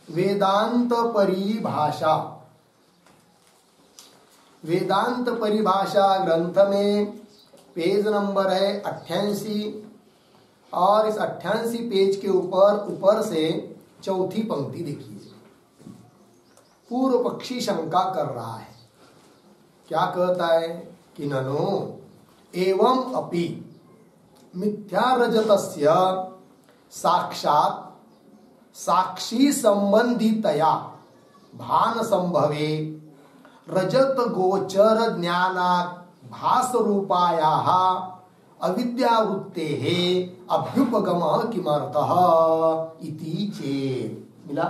वेदांत परिभाषा, वेदांत परिभाषा ग्रंथ में पेज नंबर है 88 और इस 88 पेज के ऊपर से चौथी पंक्ति देखिए। पूर्व पक्षी शंका कर रहा है, क्या कहता है कि ननु एवं अपि मिथ्या रजतस्य साक्षात साक्षी संबंधितया भान संभवे रजत गोचर ज्ञानात् भास रूपायाः अविद्यावृत्तेः अभ्युपगमः किमर्थः इति चेत्। मिला?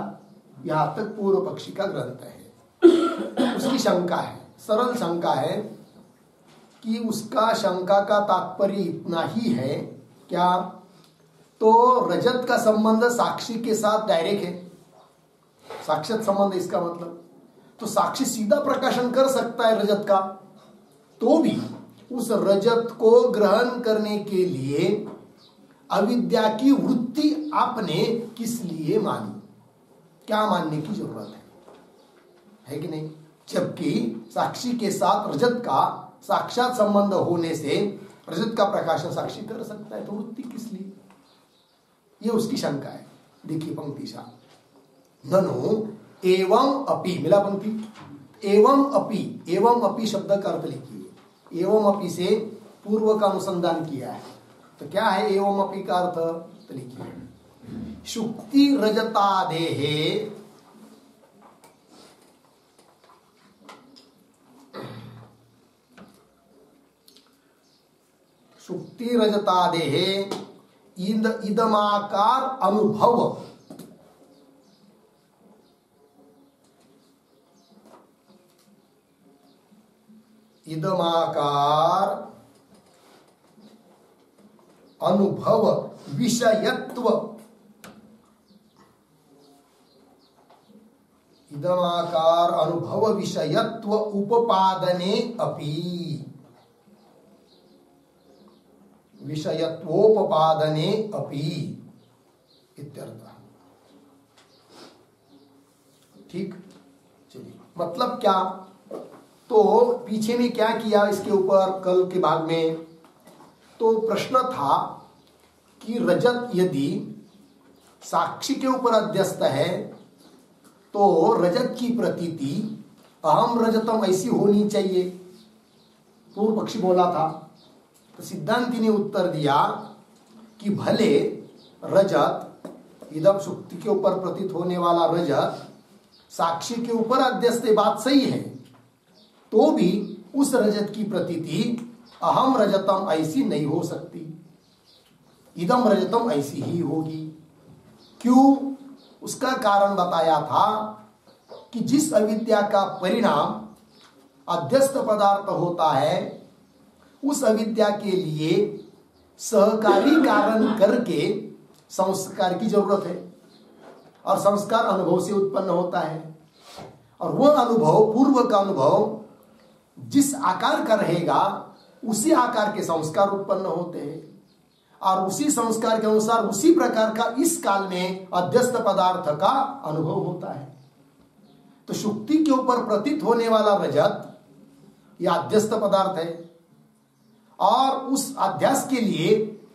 यहाँ तक पूर्व पक्षी का ग्रंथ है। उसकी शंका है, सरल शंका है कि उसका शंका का तात्पर्य इतना ही है क्या, तो रजत का संबंध साक्षी के साथ डायरेक्ट है, साक्षात संबंध इसका मतलब, तो साक्षी सीधा प्रकाशन कर सकता है रजत का, तो भी उस रजत को ग्रहण करने के लिए अविद्या की वृत्ति आपने किस लिए मानी, क्या मानने की जरूरत है कि नहीं? जबकि साक्षी के साथ रजत का साक्षात संबंध होने से रजत का प्रकाशन साक्षी कर सकता है, तो वृत्ति किस लिए? ये उसकी शंका है। देखिए पंक्ति सा, ननु एवं अपि, मिला पंक्ति, एवं अपि, एवं अपि शब्द का अर्थ लिखिए। एवं अपि से पूर्व का अनुसंधान किया है, तो क्या है एवं अपि का अर्थ? तो लिखिए शुक्ति रजतादेहे शुक्ति रजतादेहे इदमाकार अनुभव, इदमाकार अनुभव विषयत्व, इदमाकार अनुभव विषयत्व उपपादने अपि, विषयत्वोपपादने अपि इत्यर्थः। ठीक, चलिए, मतलब क्या? तो पीछे में क्या किया इसके ऊपर कल के भाग में, तो प्रश्न था कि रजत यदि साक्षी के ऊपर अध्यस्त है तो रजत की प्रतीति अहम रजतम ऐसी होनी चाहिए, पूर्व पक्षी बोला था। तो सिद्धांति ने उत्तर दिया कि भले रजत इदम शुक्ति के ऊपर प्रतीत होने वाला रजत साक्षी के ऊपर अध्यस्त बात सही है, तो भी उस रजत की प्रतीति अहम रजतम ऐसी नहीं हो सकती, इदम रजतम ऐसी ही होगी। क्यों? उसका कारण बताया था कि जिस अविद्या का परिणाम अध्यस्त पदार्थ होता है, उस अविद्या के लिए सहकारी कारण करके संस्कार की जरूरत है, और संस्कार अनुभव से उत्पन्न होता है, और वह अनुभव, पूर्व का अनुभव जिस आकार का रहेगा उसी आकार के संस्कार उत्पन्न होते हैं, और उसी संस्कार के अनुसार उसी प्रकार का इस काल में अध्यस्त पदार्थ का अनुभव होता है। तो शुक्ति के ऊपर प्रतीत होने वाला रजत यह अध्यस्त पदार्थ है, और उस अध्यास के लिए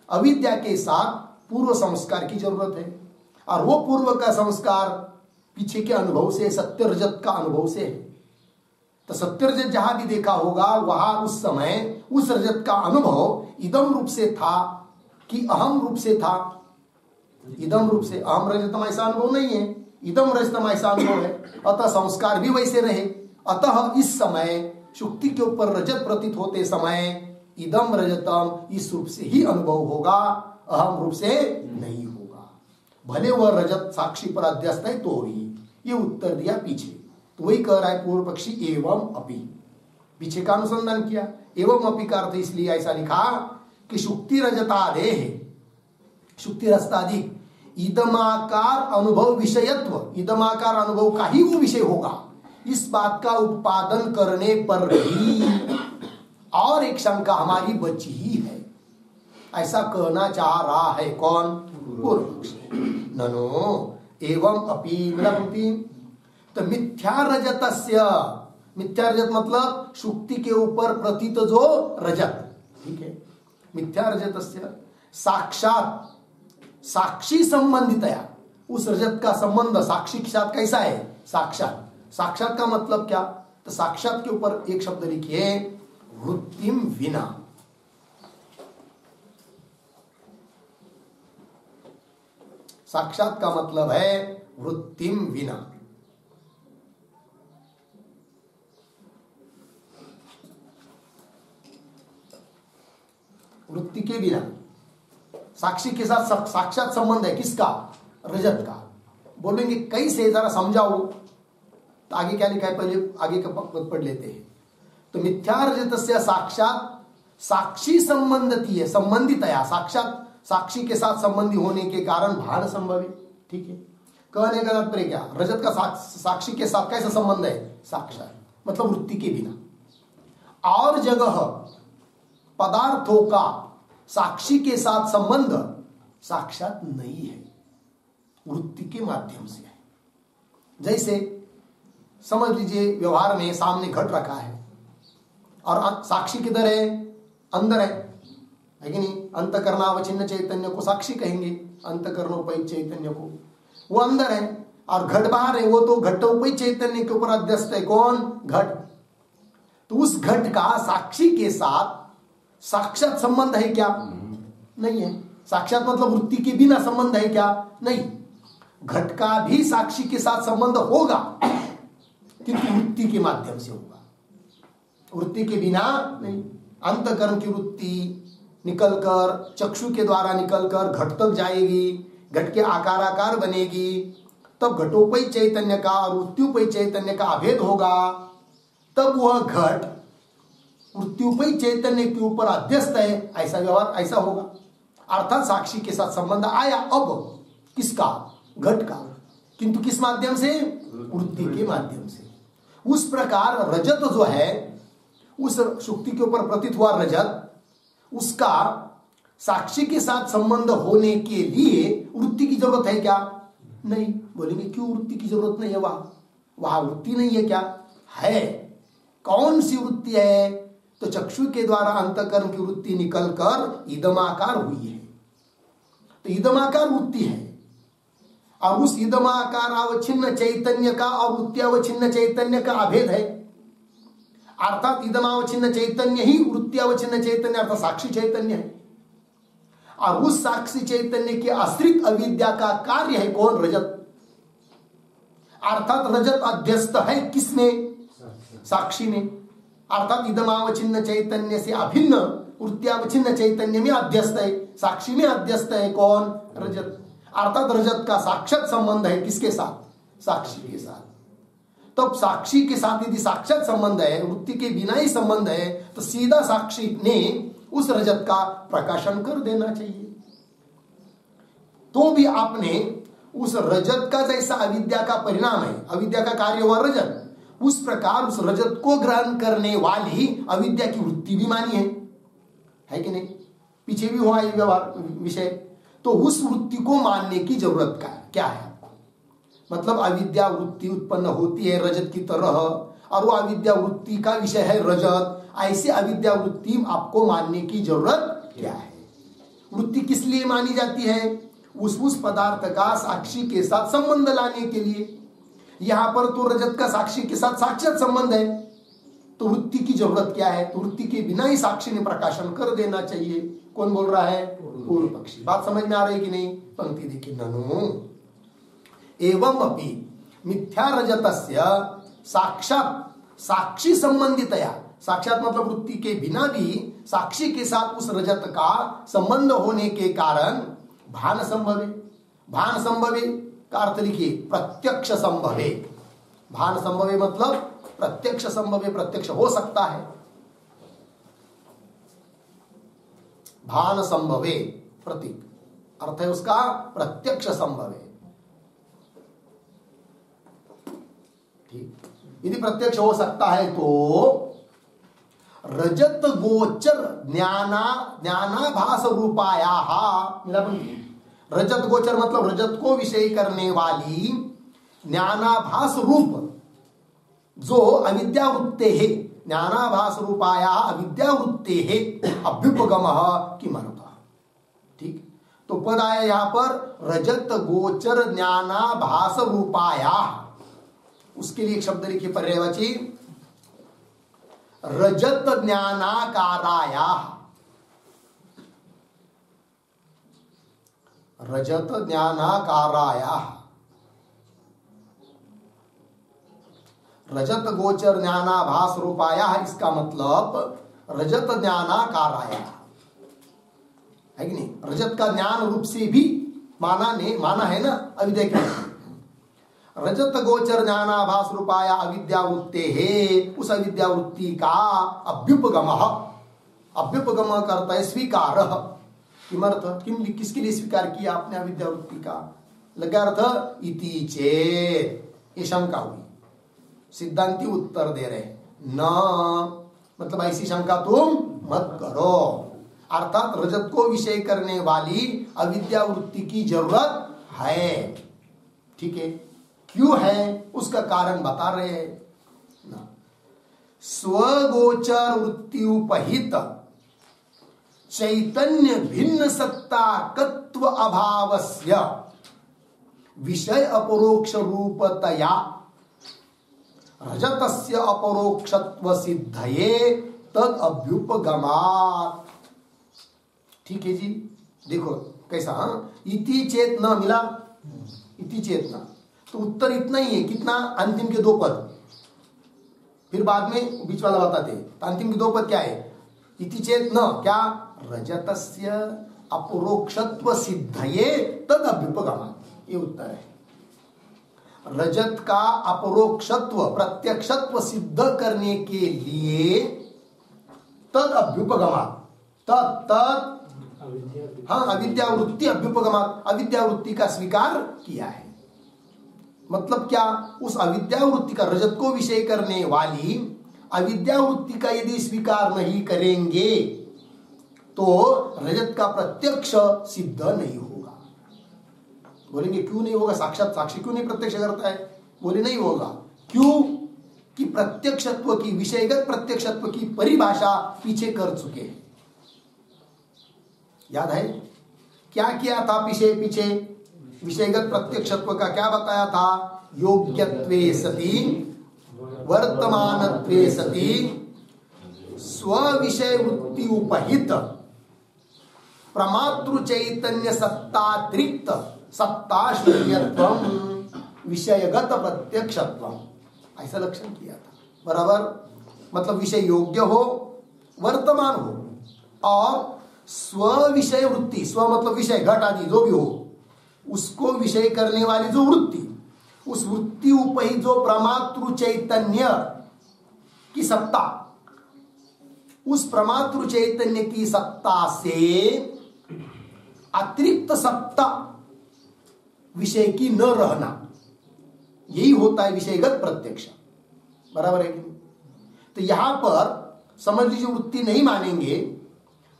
अविद्या के साथ पूर्व संस्कार की जरूरत है, और वो पूर्व का संस्कार पीछे के अनुभव से, सत्य रजत का अनुभव से है। तो सत्य रजत जहां भी देखा होगा वहां उस समय उस रजत का अनुभव इदम रूप से था कि अहम रूप से था? इदम रूप से, अहम रजतम ऐसा अनुभव नहीं है, इदम रजतम ऐसा अनुभव है, अतः संस्कार भी वैसे रहे। अतः इस समय शुक्ति के ऊपर रजत प्रतीत होते समय इदम रजतम इस रूप से ही अनुभव होगा, अहम रूप से नहीं होगा, भले वह रजत साक्षी पर अध्यस्त है तो भी। ये उत्तर दिया पीछे, तो वही कह रहा है पूर्व पक्षी एवं अपि, पीछे का अनुसंधान किया। एवं अपि का अर्थ इसलिए ऐसा लिखा कि शुक्ति रजतादेह, शुक्ति रजतादि इदमाकार अनुभव विषयत्व, इदमाकार अनुभव का ही वो विषय होगा, इस बात का उत्पादन करने पर भी और एक शंका हमारी बची ही है, ऐसा कहना चाह रहा है कौन? पूर्व पक्षी। ननो एवं अपि मिला पंक्ति। तो मिथ्या रजतस्य, मिथ्या रजत मतलब शुक्ति के ऊपर प्रतीत जो रजत, ठीक है। मिथ्या रजतस्य साक्षात, साक्षी संबंधितया, उस रजत का संबंध साक्षी के साथ कैसा है? साक्षात। साक्षात का मतलब क्या? तो साक्षात के ऊपर एक शब्द लिखिए, वृत्तिम विना। साक्षात का मतलब है वृत्तिम विना। वृत्ति के बिना, साक्षी के साथ साक्षात संबंध है किसका? रजत का। बोलेंगे कैसे, जरा समझाओ। तो आगे क्या लिखा है, पहले आगे का पद पढ़ लेते हैं। तो मिथ्या रजत से साक्षात, साक्षी संबंधती है, संबंधितया, साक्षात साक्षी के साथ संबंधी होने के कारण भान संभव है, ठीक है। कहने का तात्पर्य क्या? रजत का साक्षी के साथ कैसा संबंध है? साक्षात, मतलब वृत्ति के बिना। और जगह पदार्थों का साक्षी के साथ संबंध साक्षात नहीं है, वृत्ति के माध्यम से है। जैसे समझ लीजिए व्यवहार में सामने घट रखा है और साक्षी किधर है? अंदर है कि नहीं? अंतकरणावचिन्न चैतन्य को साक्षी कहेंगे, अंतकरणोपहित चैतन्य को, वो अंदर है। और घट बाहर है, वो तो घटोपहित चैतन्य के ऊपर अध्यस्त है। कौन? घट। तो उस घट का साक्षी के साथ साक्षात संबंध है क्या? नहीं है। साक्षात मतलब वृत्ति के बिना संबंध है क्या? नहीं। घट का भी साक्षी के साथ संबंध होगा, किंतु वृत्ति के माध्यम से होगा, वृत्ति के बिना नहीं। अंतकरण की वृत्ति निकलकर, चक्षु के द्वारा निकलकर घट तक जाएगी, घट के आकार बनेगी, तब घटोपहित चैतन्य का और वृत्त्युपहित चैतन्य का अभेद होगा, तब वह घट वृत्त्युपहित चैतन्य के ऊपर अध्यस्त है, ऐसा व्यवहार ऐसा होगा। अर्थात साक्षी के साथ संबंध आया अब किसका? घट का, किंतु किस माध्यम से? वृत्ति के माध्यम से। उस प्रकार रजत जो है, उस शुक्ति के ऊपर प्रतीत हुआ रजत, उसका साक्षी के साथ संबंध होने के लिए वृत्ति की जरूरत है क्या? नहीं। बोलेंगे क्यों वृत्ति की जरूरत नहीं है? वहां वृत्ति नहीं है क्या? है। कौन सी वृत्ति है? तो चक्षु के द्वारा अंतकरण की वृत्ति निकलकर इदमाकार हुई है, तो इदमाकार वृत्ति है। और उस इदमाकार अवच्छिन्न चैतन्य का और वृत्त्यावच्छिन्न चैतन्य का अभेद है। अर्थात इदमावच्छिन्न चैतन्य ही वृत्त्यावच्छिन्न चैतन्य अर्थात साक्षी चैतन्य है। और उस साक्षी चैतन्य के आश्रित अविद्या का कार्य है कौन? रजत। अर्थात रजत अध्यस्त है किसमें? साक्षी में। अर्थात इदमावच्छिन्न चैतन्य से अभिन्न वृत्त्यावच्छिन्न चैतन्य में अध्यस्त है, साक्षी में अध्यस्त है कौन? रजत। अर्थात रजत का साक्षात संबंध है किसके साथ? साक्षी के साथ। तब साक्षी के साथ यदि साक्षात संबंध है, वृत्ति के बिना ही संबंध है, तो सीधा साक्षी ने उस रजत का प्रकाशन कर देना चाहिए। तो भी आपने उस रजत का जैसा अविद्या का परिणाम है, अविद्या का कार्य हुआ रजत, उस प्रकार उस रजत को ग्रहण करने वाली अविद्या की वृत्ति भी मानी है कि नहीं? पीछे भी हुआ ये व्यवहार विषय। तो उस वृत्ति को मानने की जरूरत क्या है आपको? मतलब अविद्या वृत्ति उत्पन्न होती है रजत की तरह, और वो अविद्या वृत्ति का विषय है रजत। ऐसे अविद्या वृत्ति आपको मानने की जरूरत क्या है? वृत्ति किस लिए मानी जाती है? उस पदार्थ का साक्षी के साथ संबंध लाने के लिए। यहां पर तो रजत का साक्षी के साथ साक्षात संबंध है, तो वृत्ति की जरूरत क्या है? तो वृत्ति के बिना ही साक्षी ने प्रकाशन कर देना चाहिए। कौन बोल रहा है? पूर्व पक्षी। बात समझ में आ रही कि नहीं? पंक्ति देखिए, ननु एवं अपि मिथ्या रजतस्य साक्षात, साक्षी संबंधितया, साक्षात मतलब वृत्ति के बिना भी साक्षी के साथ उस रजत का संबंध होने के कारण भान संभवे। भान संभवे का अर्थ लिखिए प्रत्यक्ष संभवे। भान संभवे मतलब प्रत्यक्ष संभवे, प्रत्यक्ष हो सकता है। भान संभवे प्रतीक अर्थ है उसका प्रत्यक्ष संभवे। ठीक, यदि प्रत्यक्ष हो सकता है तो रजत गोचर ज्ञानाभास रूपाया, रजत गोचर मतलब रजत को विषय करने वाली ज्ञानाभास रूप जो अविद्यावृत्ते है, ज्ञानाभास रूपाया अविद्यावृत्ते है अभ्युपगम किमर्थः। ठीक, तो पद आया यहां पर रजत गोचर ज्ञानाभास रूपाया, उसके लिए एक शब्द लिखिए पर्यायवाची रजत ज्ञानाकाराया, रजत ज्ञानाकाराया, रजत गोचर ज्ञानाभास रूपाया, इसका मतलब रजत ज्ञानाकाराया है कि नहीं। रजत का ज्ञान रूप से भी माना है ना अविद्या के, रजत गोचर ज्ञानाभास रूपाया अविद्यावृत्ते है, उस अविद्यावृत्ति का अभ्युपगम, अभ्युपगम करता है स्वीकार, किमर्थ किसके लिए स्वीकार किया आपने अविद्यावृत्ति का, लगा अर्थ इति चेत, ये शंका हुई, सिद्धांती उत्तर दे रहे न, मतलब ऐसी शंका तुम मत करो, अर्थात रजत को विषय करने वाली अविद्यावृत्ति की जरूरत है। ठीक है, क्यों है उसका कारण बता रहे हैं ना। स्वगोचर वृत्ति उपहित चैतन्य भिन्न सत्ताकत्व अभावस्य विषय अपरोक्ष रूपतया रजतस्य अपरोक्षत्व सिद्धये तद अभ्युपगमात्। ठीक है जी, देखो कैसा, इति चेत न मिला, इति चेत न, तो उत्तर इतना ही है, कितना, अंतिम के दो पद, फिर बाद में बीच वाला बताते, तो अंतिम के दो पद क्या है, इति चेत न क्या, रजतस्य अपरोक्षत्व सिद्धये तद अभ्युपगमात्, ये उत्तर है। रजत का अपरोक्षत्व प्रत्यक्षत्व सिद्ध करने के लिए तद अभ्युपगमात्, तद हाँ अविद्यावृत्ति अभ्युपगमात्, अविद्यावृत्ति का स्वीकार किया है। मतलब क्या, उस अविद्यावृत्ति का, रजत को विषय करने वाली अविद्यावृत्ति का यदि स्वीकार नहीं करेंगे तो रजत का प्रत्यक्ष सिद्ध नहीं होगा। बोलेंगे क्यों नहीं होगा, साक्षात साक्षी क्यों नहीं प्रत्यक्ष करता है, बोले नहीं होगा, क्यों कि प्रत्यक्षत्व की, विषयगत प्रत्यक्षत्व की परिभाषा पीछे कर चुके हैं। याद है क्या किया था पीछे, विषयगत प्रत्यक्षत्व का क्या बताया था, योग्यत्वे सति वर्तमानत्वे सति स्विषय वृत्ति उपहित प्रमातृ चैतन्य सत्तातिरिक्त सत्ताश्रयत्वम विषयगत प्रत्यक्षत्वम, ऐसा लक्षण किया था। बराबर, मतलब विषय योग्य हो, वर्तमान हो, और स्व विषय वृत्ति, स्व मतलब विषय, घट आदि जो भी हो, उसको विषय करने वाली जो वृत्ति, उस वृत्ति उपहित जो प्रमातृ चैतन्य की सत्ता, उस प्रमातृ चैतन्य की सत्ता से अतिरिक्त सत्ता विषय की न रहना, यही होता है विषयगत प्रत्यक्ष। बराबर है कि नहीं। तो यहां पर समझ लीजिए वृत्ति नहीं मानेंगे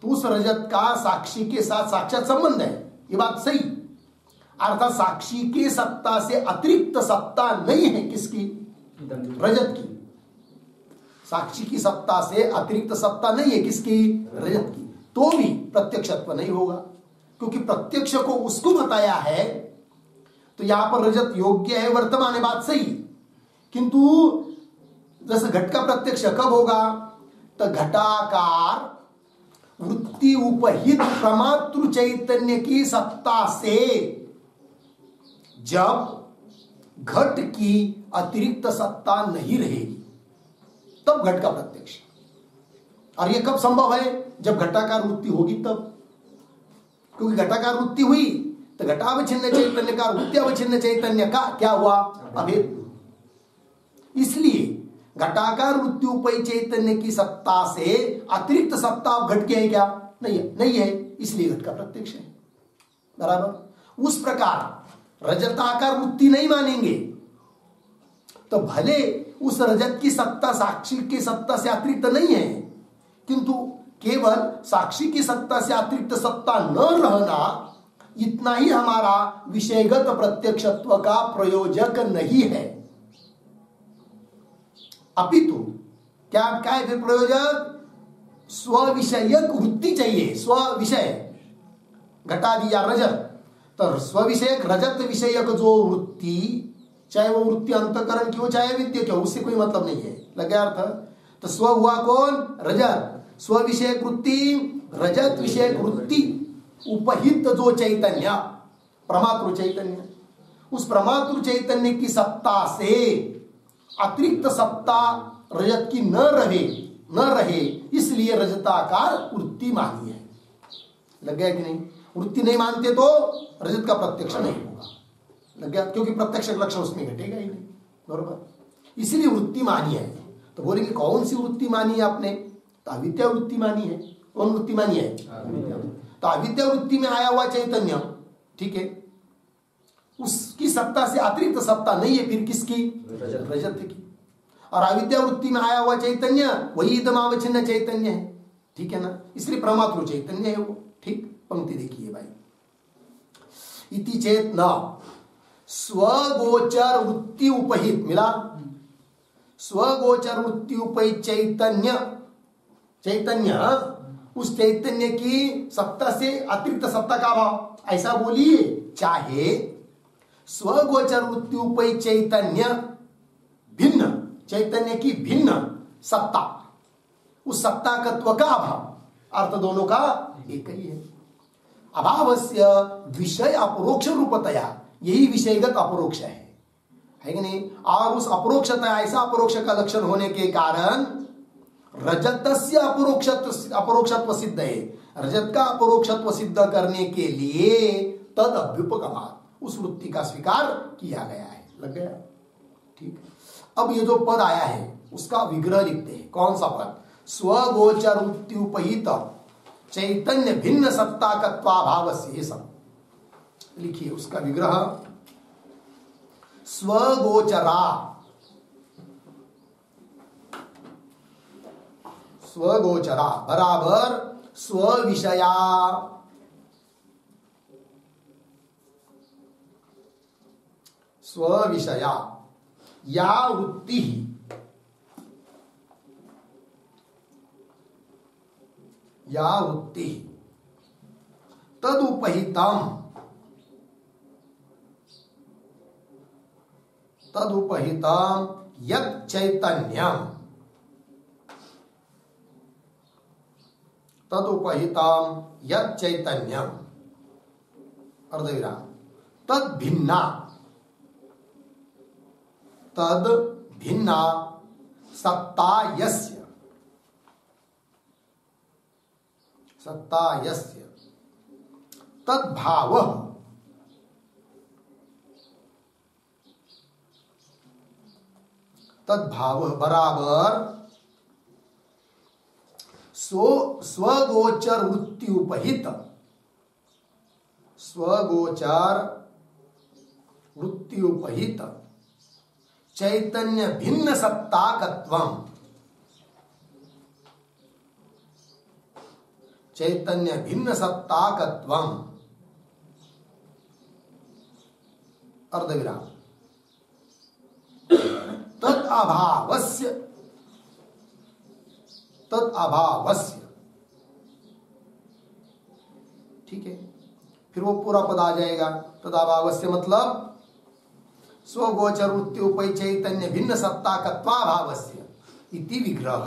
तो उस रजत का साक्षी के साथ साक्षात संबंध है, ये बात सही, अर्थात साक्षी के सत्ता से अतिरिक्त सत्ता नहीं है किसकी, रजत की, साक्षी की सत्ता से अतिरिक्त सत्ता नहीं है किसकी, रजत की, तो भी प्रत्यक्षत्व नहीं होगा, क्योंकि प्रत्यक्ष को उसको बताया है। तो यहां पर रजत योग्य है, वर्तमान है, बात सही, किंतु जैसे घट का प्रत्यक्ष कब होगा, तो घटाकार वृत्ति उपहित प्रमातृ चैतन्य की सत्ता से जब घट की अतिरिक्त सत्ता नहीं रहेगी तब घट का प्रत्यक्ष। और यह कब संभव है, जब घटाकार वृत्ति होगी तब, क्योंकि घटाकार वृत्ति हुई तो घटावच्छिन्न चैतन्य का वृत्त्यावच्छिन्न चैतन्य का क्या हुआ, अभेद। इसलिए घटाकार वृत्ति उपय चैतन्य की सत्ता से अतिरिक्त सत्ता घट के है क्या, नहीं है, इसलिए घट का प्रत्यक्ष है। बराबर, उस प्रकार रजताकार वृत्ति नहीं मानेंगे तो भले उस रजत की सत्ता साक्षी की सत्ता से अतिरिक्त नहीं है, किंतु केवल साक्षी की सत्ता से अतिरिक्त सत्ता न रहना इतना ही हमारा विषयगत प्रत्यक्षत्व का प्रयोजक नहीं है, अपितु क्या है फिर प्रयोजक? स्व-विषयक वृत्ति चाहिए। स्व-विषय घटादि या रजत, तो स्व-विषयक रजत विषयक जो वृत्ति, चाहे वो वृत्ति अंतकरण की हो चाहे विद्या की हो, उससे कोई मतलब नहीं है। लगे अर्थ? तो स्व हुआ कौन? रजत। स्व विषयक वृत्ति, रजत विषयक वृत्ति उपहित जो चैतन्य, प्रमातृ चैतन्य, उस प्रमातृ चैतन्य की सत्ता से अतिरिक्त सत्ता रजत की न रहे, इसलिए रजताकार वृत्ति मानी है। लग गया कि नहीं? वृत्ति नहीं मानते तो रजत का प्रत्यक्ष नहीं होगा। लग गया? क्योंकि प्रत्यक्ष लक्षण उसमें घटेगा ही नहीं, बरोबर। इसलिए वृत्ति मानी है। तो बोलेंगे कौन सी वृत्ति मानी है आपने? तो अविद्या वृत्ति मानी है। कौन वृत्ति मानी है? तो अविद्या वृत्ति में आया हुआ चैतन्य, ठीक है, उसकी सत्ता से अतिरिक्त सत्ता नहीं है फिर किसकी? रजत की। और अविद्या वृत्ति में आया हुआ चैतन्य वही इदमावच्छिन्न चैतन्य है, ठीक है ना, इसलिए प्रमातृ चैतन्य है वो। ठीक, पंक्ति देखिए भाई, इति चेत न स्वगोचर वृत्ति उपहित, मिला? स्वगोचर वृत्ति उपहित चैतन्य उस चैतन्य की सत्ता से अतिरिक्त सत्ता का अभाव, ऐसा बोलिए। चाहे स्वगोचर वृत्ति उपहित चैतन्य भिन्न, चैतन्य की भिन्न सत्ता, उस सत्ताकत्व का अभाव, अर्थ दोनों का एक ही है। अभावस्य विषय अपरोक्ष रूपतया, यही विषयगत अपरोक्ष है कि नहीं? और उस अपरोक्षता, ऐसा अपरोक्ष का लक्षण होने के कारण रजतस्य अपरोक्षत्व सिद्ध है। रजत का अपरोक्षत्व सिद्ध करने के लिए तद अभ्युपगमात्, उस वृत्ति का स्वीकार किया गया है। लग गया? ठीक। अब ये जो पद आया है उसका विग्रह लिखते हैं। कौन सा पद? स्वगोचर वृत्ति उपहित चैतन्य भिन्न सत्ताकत्वाभावस्य, ये सब लिखिए। उसका विग्रह स्वगोचरा, स्वगोचरा बराबर स्वविषया, स्वविषया या वृत्ति, या वृत्ति तदुपहितम, तदुपहितम यत् चैतन्यम, तदुपहितम यत् चैतन्यम, अर्धविराम, तद भिन्ना, तद भिन्ना सत्ता यस्य, सत्ता यस्य तद्भाव, तद्भाव बराबर स्वगोचर वृत्ति उपहित, स्वगोचर वृत्ति उपहित चैतन्य भिन्न सत्ताकत्वम, चैतन्य भिन्न सत्ताकत्वम, अर्धविराम, तद अभावस्य, तद अभावस्य, ठीक है। फिर वो पूरा पद आ जाएगा। तद अभावस्य मतलब स्वगोचर वृत्ति उपहित चैतन्य भिन्न सत्ताकत्वाभावस्य इति विग्रह,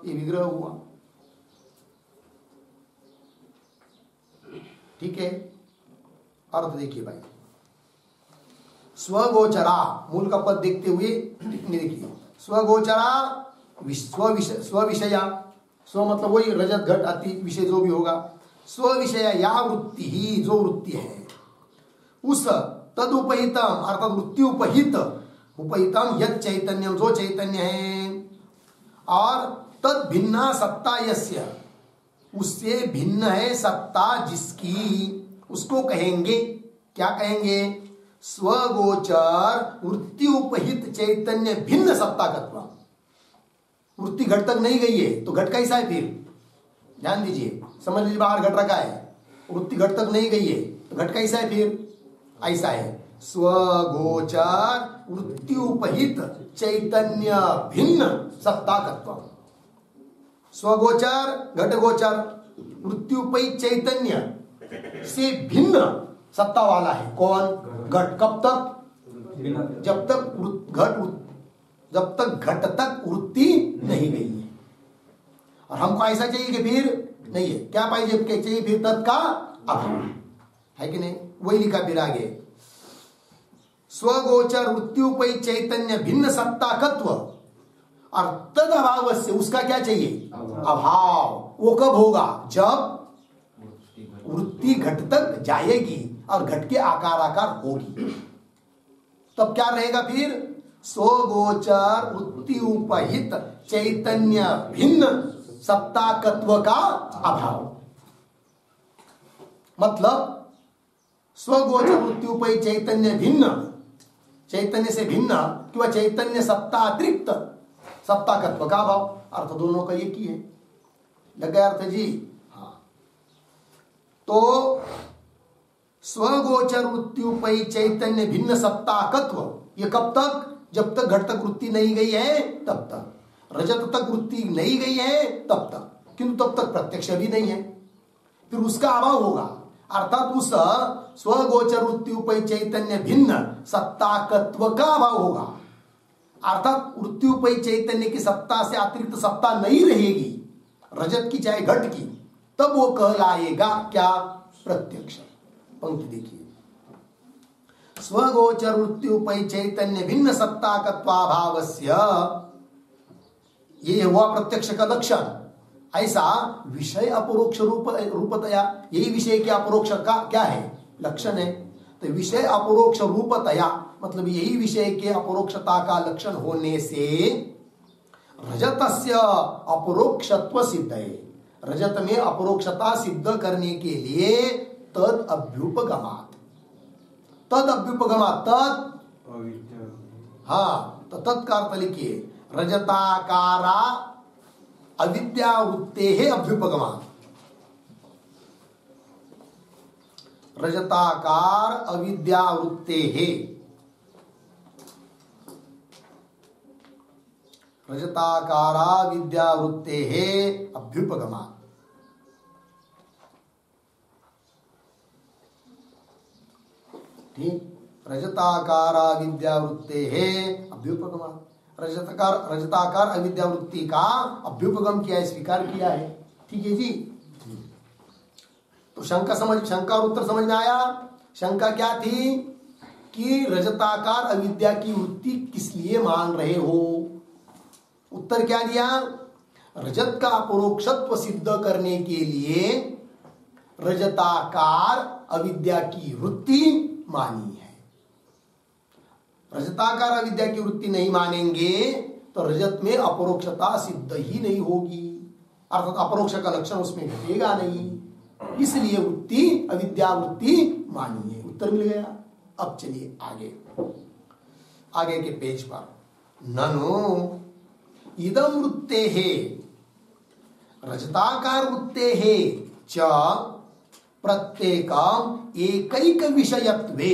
ये विग्रह हुआ, ठीक है। अर्थ देखिए भाई, स्वगोचरा मूल का पद देखते हुए टिप्पणी देखिए। स्वगोचरा स्वविषया, स्व मतलब वही रजत घट अति विषय जो भी होगा, स्वविषया या वृत्ति ही, जो वृत्ति है, उस तदुपहितम अर्थात वृत्ति उपहित, उपहितम यत् चैतन्यम, जो चैतन्य है, और तद भिन्ना सत्ता यस्य, उससे भिन्न है सत्ता जिसकी, उसको कहेंगे, क्या कहेंगे? स्वगोचर वृत्ति उपहित चैतन्य भिन्न सत्ताकत्व। वृत्ति घट तक नहीं गई है तो घट कैसा है? फिर ध्यान दीजिए, समझ लीजिए, बाहर घट रखा है, वृत्ति घट तक नहीं गई है तो घट कैसा है फिर? ऐसा है, स्वगोचर वृत्त्युपहित चैतन्य भिन्न सत्ताकत्व। स्वगोचर घट गोचर वृत्त्युपहित चैतन्य से भिन्न सत्ता वाला है कौन? घट। कब तक? जब तक घट तक वृत्ति नहीं गई है। और हमको ऐसा चाहिए कि फिर नहीं है, क्या पाइए चाहिए फिर? तत् का अभाव है कि नहीं? वही लिखा फिर आगे, स्वगोचर वृत्त्युपहित चैतन्य भिन्न सत्ताकत्व और तद अभाव से उसका क्या चाहिए? अभाव। वो कब होगा? जब वृत्ति घट तक जाएगी और घट के आकार होगी, तब क्या रहेगा फिर? स्वगोचर वृत्ति उपहित चैतन्य भिन्न सत्ताकत्व का अभाव। मतलब स्वगोचर वृत्ति उपहित चैतन्य भिन्न, चैतन्य से भिन्न किंवा चैतन्य सत्ता अतिरिक्त सत्ताकत्व का अभाव। अर्थ दोनों का एक ही है। लग गया अर्थ जी? हाँ। तो स्वगोचर वृत्ति उपहित चैतन्य भिन्न सत्ताकत्व, ये कब तक? जब तक घट तक वृत्ति नहीं गई है तब तक। रजत तक वृत्ति नहीं गई है तब तक, किंतु तब तक प्रत्यक्ष भी नहीं है, फिर उसका अभाव होगा। अर्थात उस स्वगोचर वृत्ति उपहित चैतन्य भिन्न सत्ताकत्व का अभाव होगा। अर्थात वृत्ति उपहित चैतन्य की सत्ता से अतिरिक्त सत्ता नहीं रहेगी, रजत की चाहे घट की, तब वो कहलाएगा क्या? प्रत्यक्ष। पंक्ति देखिए, स्वगोचर वृत्ति उपहित चैतन्य भिन्न सत्ताकत्वाभावस्य, ये हुआ प्रत्यक्ष का लक्षण। ऐसा विषय अपरोक्ष रूपतया, यही विषय के अपरोक्ष का क्या है? लक्षण है। तो विषय अपरोक्ष रूपतया मतलब यही विषय के अपरोक्षता का लक्षण होने से रजतस्य अपरोक्षत्व सिद्ध है। रजत में अपरोक्षता सिद्ध करने के लिए तद अभ्युपगमात्, तद अभ्युपगमात्, तद, हाँ, तो तत् का अर्थ लिखिए, रजताकारा अविद्यावृत्तेः अभ्युपगमात्। रजताकार अविद्यावृत्तेः, रजताकारा विद्यावृत्तेः अभ्युपगमात्। ठीक, रजताकारा विद्यावृत्तेः अभ्युपगमात्। रजताकार अविद्यावृत्ति का अभ्युपगम किया है, स्वीकार किया है। ठीक है जी। तो शंका और उत्तर समझ में आया। शंका क्या थी कि रजताकार अविद्या की वृत्ति किस लिए मान रहे हो? उत्तर क्या दिया? रजत का अपरोक्षत्व सिद्ध करने के लिए रजताकार अविद्या की वृत्ति मानी है। रजताकार अविद्या की वृत्ति नहीं मानेंगे तो रजत में अपरोक्षता सिद्ध ही नहीं होगी, अर्थात अपरोक्ष का लक्षण उसमें घटेगा नहीं। इसलिए वृत्ति अविद्या वृत्ति मानी है। उत्तर मिल गया। अब चलिए आगे के पेज पर, ननु इदं वृत्तेः रजताकार वृत्तेः च प्रत्येकम् एकैक विषयत्वे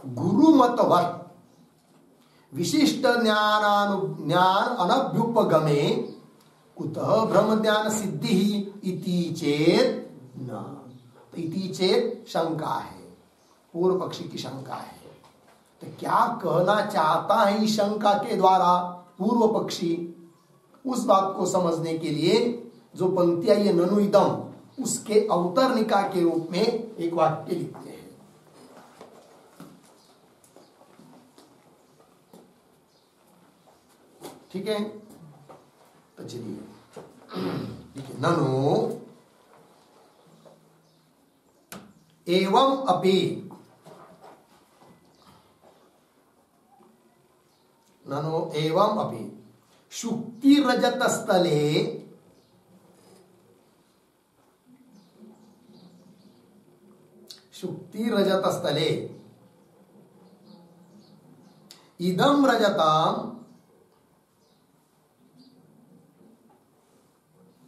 गुरुमतवत् विशिष्ट ज्ञान अनभ्युपगमे कुतः ब्रह्म ज्ञान सिद्धि इति चेत न। तो इति चेत शंका है, पूर्व पक्षी की शंका है। तो क्या कहना चाहता है इस शंका के द्वारा पूर्व पक्षी? उस बात को समझने के लिए जो पंक्ति आई है ननु इदम, उसके अवतरणिका के रूप में एक वाक्य लिखते हैं। ठीक है, तो चलिए देखिए, ननु एवं अपि, ननु एवं अपि शुक्ति रजत स्थले शुक्ति रजत स्थले इदं रजताम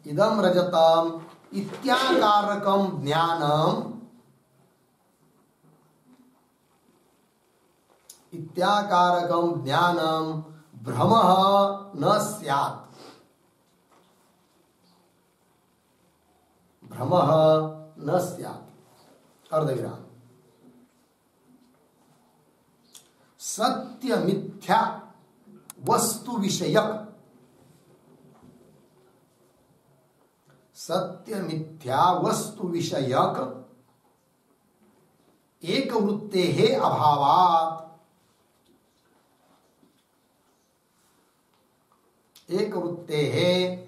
इदं रजताम इत्याकारकम ज्ञानम इत्याकारकम ज्ञानम भ्रमः न स्यात्। भ्रमः न स्यात्। अर्धविराम। सत्य मिथ्या वस्तु विषयक, सत्य मिथ्या वस्तु विषयक एक वृत्तेः अभावात्, एक वृत्तेः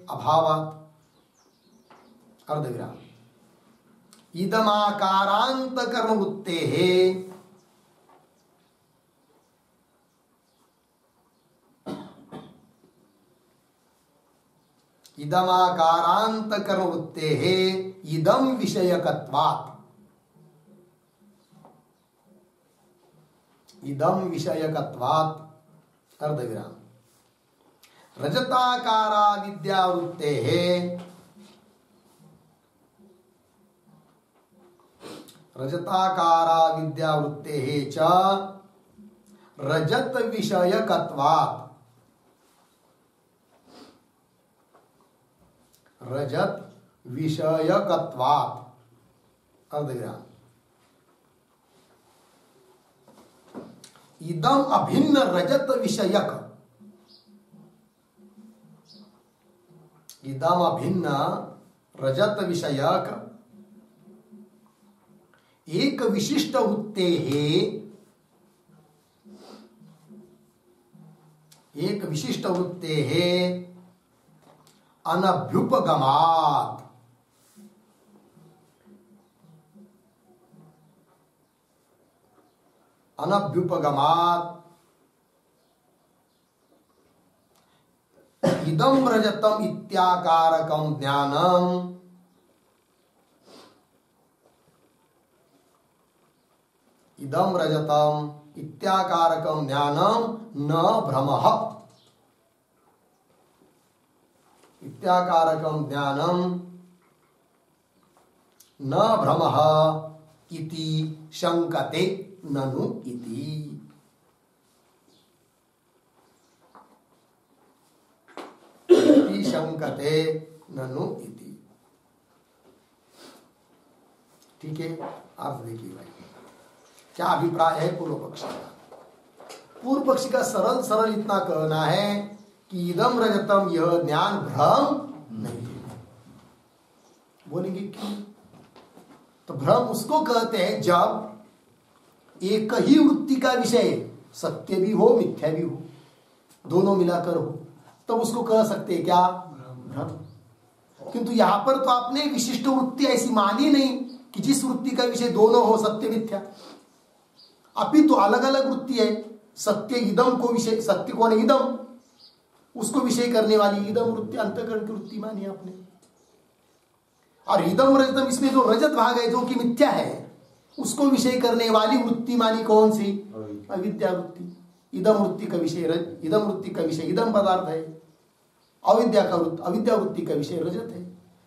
अभावात्। अर्धविराम। इदमाकारांत कर्म वृत्तेः इदमाकारांत कर्म वृत्तेः इदम विषयकत्वात्, इदम विषयकत्वात्। अर्धविराम। रजताकारा विद्यावृत्तेः रजताकारा विद्यावृत्तेः च रजत विषयकत्वात्, रजत विषयकत्वात्। अर्धविराम। इदम अभिन्न रजत विषयक, इदम अभिन्न रजत विषयक एक विशिष्ट वृत्तेः, एक विशिष्ट वृत्तेः अनभ्युपगमात्, अनभ्युपगमात् इदम रजतम इत्याकारकम ज्ञानम, इदम रजतम इत्याकारकम ज्ञानम न भ्रमः, इत्याकारकम ज्ञानम न भ्रमः इति शंकते ननु इति। शंकते ननु इति। ठीक है, आप देखिए भाई क्या अभिप्राय है पूर्व पक्षी का। पूर्व पक्षी का सरल सरल इतना कहना है कि इदम रजतम, यह ज्ञान भ्रम नहीं है। बोलेंगे क्यों? तो भ्रम उसको कहते हैं जब एक ही वृत्ति का विषय सत्य भी हो मिथ्या भी हो, दोनों मिलाकर हो, तब तो उसको कह सकते हैं क्या? भ्रम। किंतु यहां पर तो आपने विशिष्ट वृत्ति ऐसी मानी नहीं कि जिस वृत्ति का विषय दोनों हो सत्य मिथ्या, अभी तो अलग अलग वृत्ति है। सत्य इदम को विषय, सत्य कौन है? इदम, उसको विषय करने वाली इदम वृत्ति अंतःकरण की वृत्ति मानी आपने। और इदम रजतम, इसमें जो रजत भाग है जो कि मिथ्या है, उसको विषय करने वाली वृत्ति मानी कौन सी? अविद्या वृत्ति। इदम वृत्ति का विषय इदम वृत्ति का विषय इदम पदार्थ है, अविद्या वृत्ति का विषय रजत है।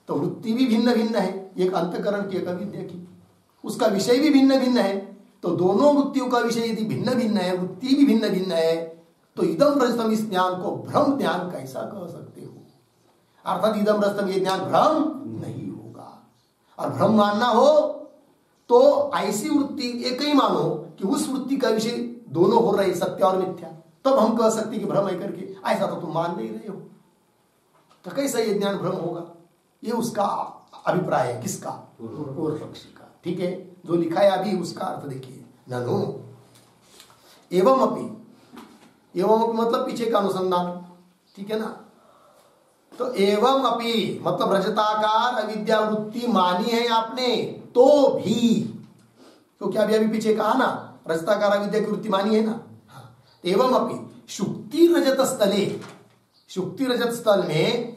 तो वृत्ति भी भिन्न भिन्न है, एक अंतःकरण की एक अविद्या की, उसका विषय भी भिन्न भिन्न है। तो दोनों वृत्तियों का विषय यदि भिन्न भिन्न है, वृत्ति भी भिन्न भिन्न है, तो इदम रजतम इस ज्ञान को भ्रम ज्ञान कैसा कह सकते हो? अर्थात इदम रजतम ये ज्ञान भ्रम नहीं होगा। और भ्रम मानना हो तो ऐसी वृत्ति एक ही मानो कि उस वृत्ति का विषय दोनों हो रहे, सत्य और मिथ्या, तब हम कह सकते कि भ्रम है करके। ऐसा तो तुम मान नहीं रहे हो, तो कैसा ये ज्ञान भ्रम होगा? ये उसका अभिप्राय है। किसका? पूर्व पक्षी का। ठीक है, जो लिखा है अभी उसका अर्थ देखिए। ननु एवं अपि, एवं अपि मतलब पीछे का अनुसंधान, ठीक है ना। तो एवं अपि मतलब रजताकार अविद्या वृत्ति मानी है आपने, तो भी, क्योंकि अभी पीछे कहा ना रजताकार अविद्या की वृत्ति मानी है ना। एवं अपि शुक्ति रजत स्थले, शुक्ति रजत स्थल में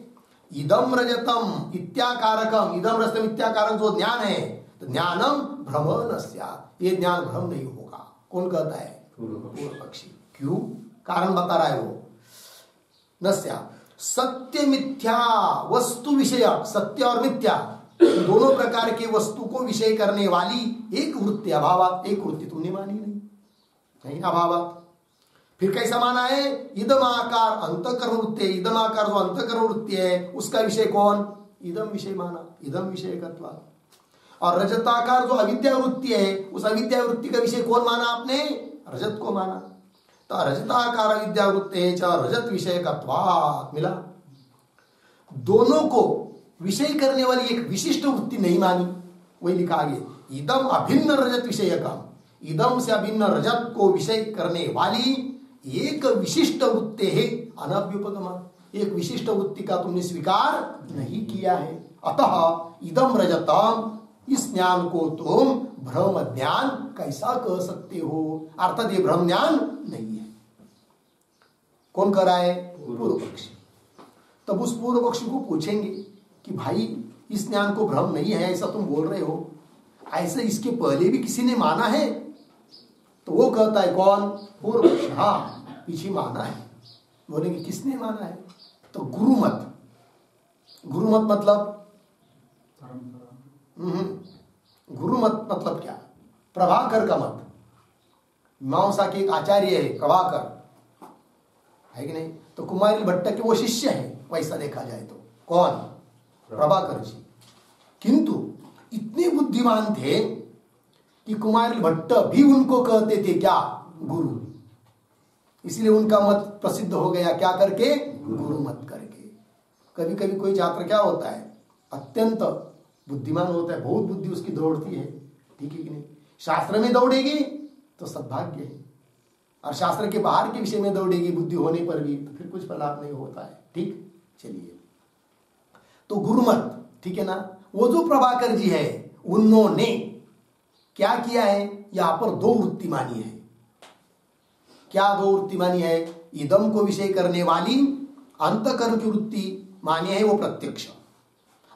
इदम रजतम इत्याकारकम, इदम रजतम इत्याकारक जो ज्ञान है, तो ज्ञानम भ्रम न स्यात्, ये ज्ञान भ्रम नहीं होगा। कौन कहता है? पूर्व पक्षी। क्यों? कारण बता रहा है वो। न स्यात् सत्य मिथ्या वस्तु विषय, सत्य और मिथ्या दोनों प्रकार के वस्तु को विषय करने वाली एक वृत्ति अभावात, एक वृत्ति तुमने मानी नहीं, अभावात। फिर कैसा माना है? इदम आकार अंतःकरण वृत्ति, इदम आकार जो अंतःकरण वृत्ति है उसका विषय कौन? इदम विषय माना, इदम विषयकत्वात्। और रजताकार जो अविद्या वृत्ति है उस अविद्या वृत्ति का विषय कौन माना आपने? रजत को माना। तो रजताकार अविद्या वृत्ति रजत विषयकत्वात् मिला। दोनों को विषय करने वाली एक विशिष्ट वृत्ति नहीं मानी, वही लिखा आगे, इदम अभिन्न रजत विषयकम, इदम से अभिन्न रजत को विषय करने वाली एक विशिष्ट वृत्ति है अनभ्युपगमा, एक विशिष्ट वृत्ति का तुमने स्वीकार नहीं किया है। अतः इदम रजतम, इस ज्ञान को तुम भ्रम ज्ञान कैसा कह सकते हो? अर्थात ये भ्रम ज्ञान नहीं है। कौन कह रहा है? पूर्व पक्षी। तब उस पूर्व पक्षी को पूछेंगे कि भाई इस ज्ञान को भ्रम नहीं है ऐसा तुम बोल रहे हो, ऐसे इसके पहले भी किसी ने माना है? तो वो कहता है कौन? पूर्व पक्षी, हाँ पीछे माना है। बोलेंगे किसने माना है? तो गुरुमत। गुरुमत मतलब गुरुमत मतलब क्या? प्रभाकर का मत। मीमांसा के एक आचार्य है प्रभाकर, है कि नहीं? तो कुमारिल भट्ट के वो शिष्य है वैसा देखा जाए तो। कौन? प्रभाकर जी। किंतु इतने बुद्धिमान थे कि कुमारिल भट्ट भी उनको कहते थे क्या? गुरु। इसलिए उनका मत प्रसिद्ध हो गया क्या करके? गुरु मत करके। कभी कभी कोई छात्र क्या होता है, अत्यंत बुद्धिमान होता है, बहुत बुद्धि उसकी दौड़ती है, ठीक है कि नहीं? शास्त्र में दौड़ेगी तो सद्भाग्य है, और शास्त्र के बाहर के विषय में दौड़ेगी बुद्धि होने पर भी तो फिर कुछ लाभ नहीं होता है। ठीक, चलिए। तो गुरुमत, ठीक है ना? वो जो प्रभाकर जी है उन्होंने क्या किया है? यहां पर दो वृत्ति मानी है। क्या दो वृत्ति मानी है? इदम को विषय करने वाली अंतकरण की वृत्ति मानी है वो प्रत्यक्ष,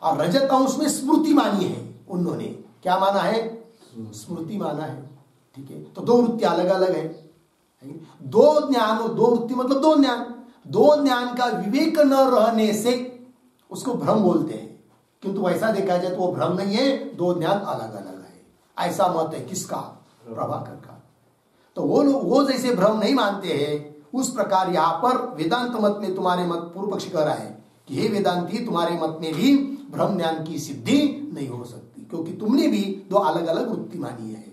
और रजत अंश में स्मृति मानी है उन्होंने। क्या माना है? स्मृति माना है। ठीक है, तो दो वृत्ति अलग अलग है। दो ज्ञान, दो वृत्ति मतलब दो ज्ञान, दो ज्ञान का विवेक न रहने से उसको भ्रम बोलते हैं, किंतु वैसा देखा जाए तो वो भ्रम नहीं है, दो ज्ञान अलग अलग है। ऐसा मत है किसका? प्रभाकर का। तो वो लोग वो जैसे भ्रम नहीं मानते हैं उस प्रकार यहां पर वेदांत मत में तुम्हारे मत, पूर्व पक्षी कह रहा है कि हे वेदांती, तुम्हारे मत में भी भ्रम ज्ञान की सिद्धि नहीं हो सकती, क्योंकि तुमने भी दो अलग अलग वृत्ति मानी है।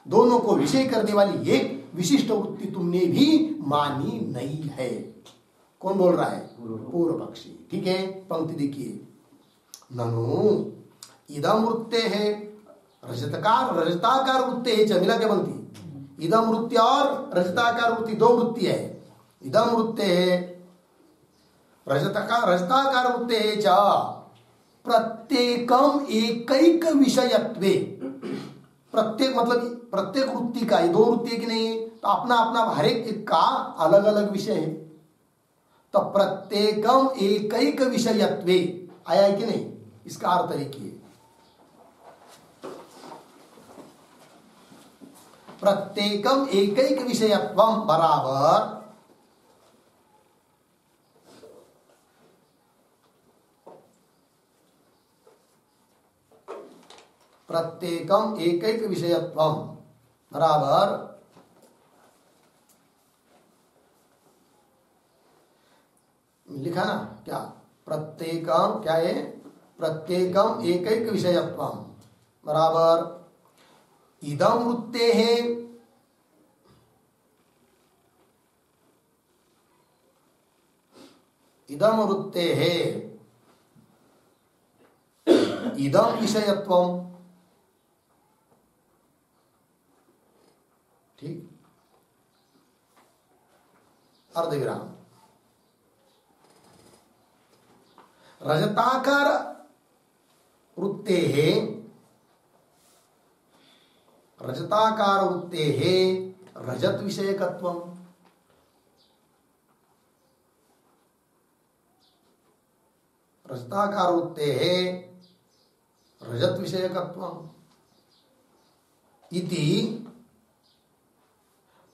दोनों को विषय करने वाली एक विशिष्ट वृत्ति तुमने भी मानी नहीं है। कौन बोल रहा है? पूर्व पक्षी। ठीक है, पंक्ति देखिए, ननु इदम वृत्ते है रजतकार, रजताकार वृत्ते है। मिला क्या पंक्ति? इदम वृत्ति और रजताकार वृत्ति दो वृत्ति है। इदम वृत्ते है रजताकार वृत्ते है च प्रत्येकम एकैक विषयत्वे। प्रत्येक मतलब प्रत्येक वृत्ति का, ये दो वृत्ति है कि नहीं, तो अपना अपना हर एक का अलग अलग विषय है। तो प्रत्येकम एकैक विषयत्वे आया है कि नहीं? इसका अर्थ देखिए, प्रत्येकम एकैक विषयत्वम बराबर प्रत्येकम एकैक विषयत्वम बराबर लिखा ना क्या? प्रत्येकम क्या है? प्रत्येकम एकैक विषयत्वम बराबर इदम वृत्ते है इदम वृत्ते है इदम विषयत्वम। ठीक, अर्धविराम। रजताकार वृत्ते है, रजताकार वृत्ते है रजत विषयकत्वम। रजताकार वृत्ते है रजत विषयकत्वम इति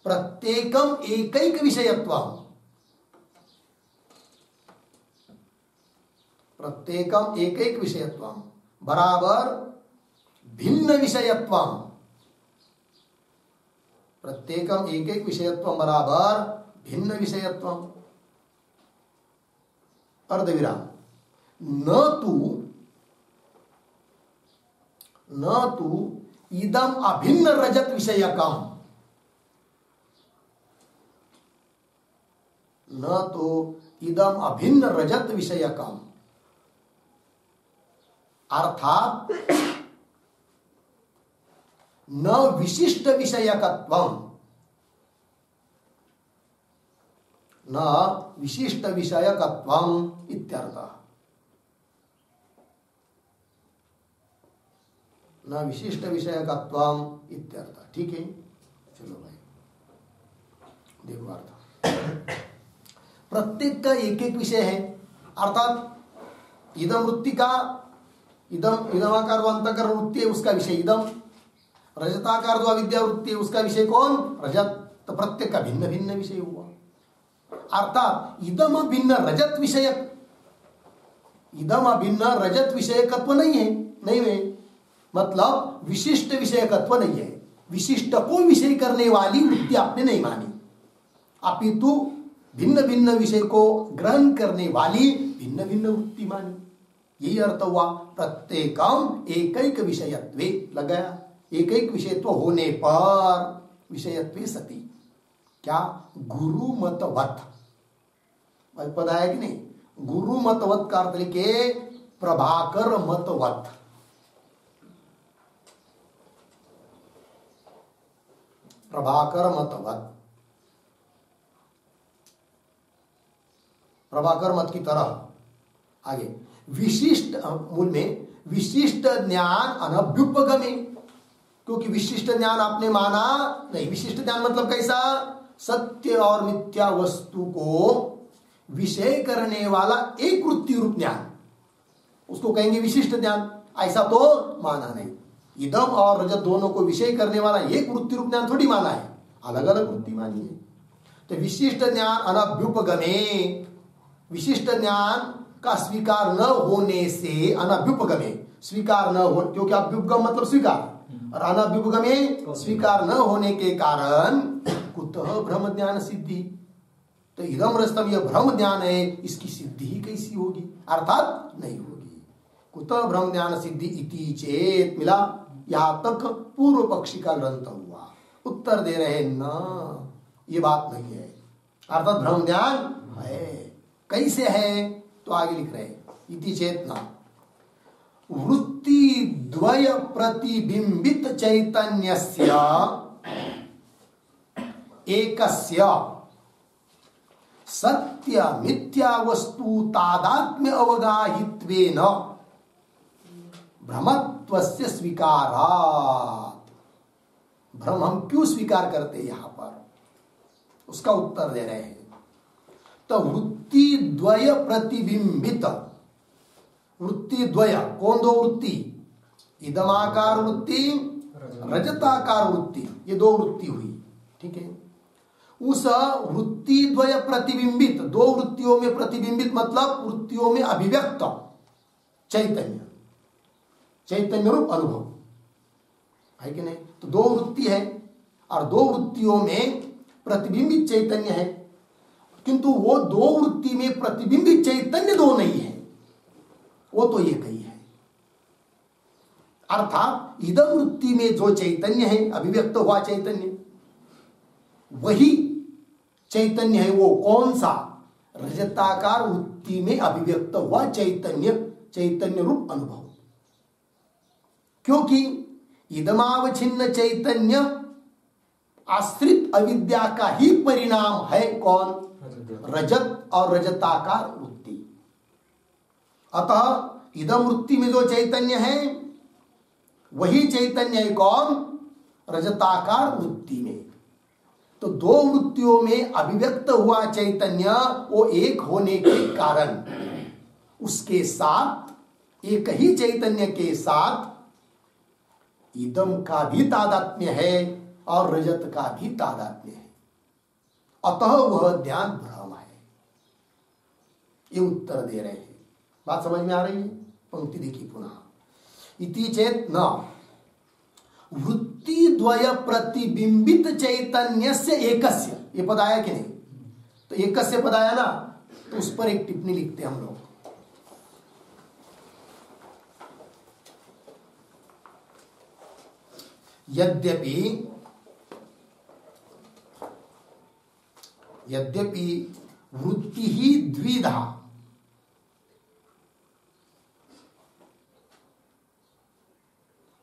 प्रत्येकम एकैक विषयत्वम। प्रत्येकम एकैक विषयत्वम बराबर भिन्न विषयत्वम। प्रत्येकम एकैक विषयत्वम बराबर भिन्न विषयत्वम, अर्धविराम, न तु इदम अभिन्न रजत विषयकम, न तो इदम अभिन्न रजत विषयकम, अर्थात न विशिष्ट विषयकत्वम, न विशिष्ट विषयकत्वम इत्यर्थः, न विशिष्ट विषयकत्वम इत्यर्थः। ठीक है, चलो भाई देखो अर्थ। प्रत्येक का एक एक विषय है, अर्थात इदम वृत्ति का इदमाकार अंतकर वृत्ति है, उसका विषय इदम, रजताकार जो अविद्या वृत्ति है उसका विषय कौन? रजत। तो प्रत्येक का भिन्न भिन्न विषय हुआ, अर्थात इदम भिन्न रजत विषयक, इदम भिन्न रजत विषयकत्व नहीं है, नहीं है, मतलब विशिष्ट विषयकत्व नहीं है। विशिष्ट को विषय करने वाली वृत्ति आपने नहीं मानी, अपितु भिन्न भिन्न विषय को ग्रहण करने वाली भिन्न भिन्न वृत्ति मानी। यही अर्थ हुआ प्रत्येकम एकैक विषयत्वे, लगाया एक एक विषयत्व होने पर विषयत्वे सती, क्या गुरु मतवत पद है कि नहीं? गुरु मतवत का अर्थ लिखे प्रभाकर मतवत, प्रभाकर मतवत, प्रभाकर मत की तरह। आगे विशिष्ट, मूल में विशिष्ट ज्ञान अनभ्युपगमे, क्योंकि विशिष्ट ज्ञान आपने माना नहीं। विशिष्ट ज्ञान मतलब कैसा? सत्य और मिथ्या वस्तु को विषय करने वाला एक वृत्ति रूप ज्ञान, उसको कहेंगे विशिष्ट ज्ञान। ऐसा तो माना नहीं, इदम और रजत दोनों को विषय करने वाला एक वृत्ति रूप ज्ञान थोड़ी माना है, अलग अलग वृत्ति मानी है। तो विशिष्ट ज्ञान अनभ्युपगमे, विशिष्ट ज्ञान का स्वीकार न होने से, अनभ्युपगमे स्वीकार न हो, क्योंकि अभ्युपगम मतलब स्वीकार, और अनभ्युपगमे स्वीकार न होने के कारण कुतः ब्रह्म ज्ञान सिद्धि। तो इदम रजतम, यह ब्रह्म ज्ञान है, इसकी सिद्धि ही कैसी होगी? अर्थात नहीं होगी। कुतः ब्रह्म ज्ञान सिद्धि इति चेत, मिला यहां तक पूर्व पक्षी का ग्रंथ हुआ। उत्तर दे रहे न, ये बात नहीं है, अर्थात ब्रह्म ज्ञान है। कैसे है? तो आगे लिख रहे इति चेतना वृत्ति द्वय प्रतिबिंबित चैतन्यस्य एकस्य सत्य मिथ्या वस्तु तादात्म्य अवगाहित्वेन भ्रमत्वस्य स्वीकारात्। भ्रम हम क्यों स्वीकार करते हैं यहां पर, उसका उत्तर दे रहे हैं। तो वृत्ति द्वय प्रतिबिंबित, वृत्ति द्वय कौन दो वृत्ति? इदमाकार वृत्ति, रजताकार वृत्ति, ये दो वृत्ति हुई। ठीक है, उस वृत्ति द्वय प्रतिबिंबित, दो वृत्तियों में प्रतिबिंबित मतलब वृत्तियों में अभिव्यक्त चैतन्य, चैतन्य रूप अनुभव है कि नहीं? तो दो वृत्ति है और दो वृत्तियों में प्रतिबिंबित चैतन्य है, किंतु वो दो वृत्ति में प्रतिबिंबित चैतन्य दो नहीं है, वो तो एक ही है। अर्थात इदम वृत्ति में जो चैतन्य है, अभिव्यक्त हुआ चैतन्य, वही चैतन्य है। वो कौन सा? रजताकार वृत्ति में अभिव्यक्त हुआ चैतन्य, चैतन्य रूप अनुभव। क्योंकि इदमावच्छिन्न चैतन्य आश्रित अविद्या का ही परिणाम है। कौन? रजत और रजताकार वृत्ति। अतः इदम वृत्ति में जो चैतन्य है वही चैतन्य है कौन? रजताकार वृत्ति में। तो दो वृत्तियों में अभिव्यक्त हुआ चैतन्य वो एक होने के कारण उसके साथ, एक ही चैतन्य के साथ इदम का भी तादात्म्य है और रजत का भी तादात्म्य है। अतः वह ध्यान भ्रम है। ये उत्तर दे रहे हैं। बात समझ में आ रही है? पंक्ति देखिए पुनः। इति चेत न वृत्ति द्वय प्रतिबिंबित चैतन्य से एकस्य, ये पद आया कि नहीं? तो एकस्य पद आया ना, तो उस पर एक टिप्पणी लिखते हैं हम लोग। यद्यपि वृत्ति ही द्विधा,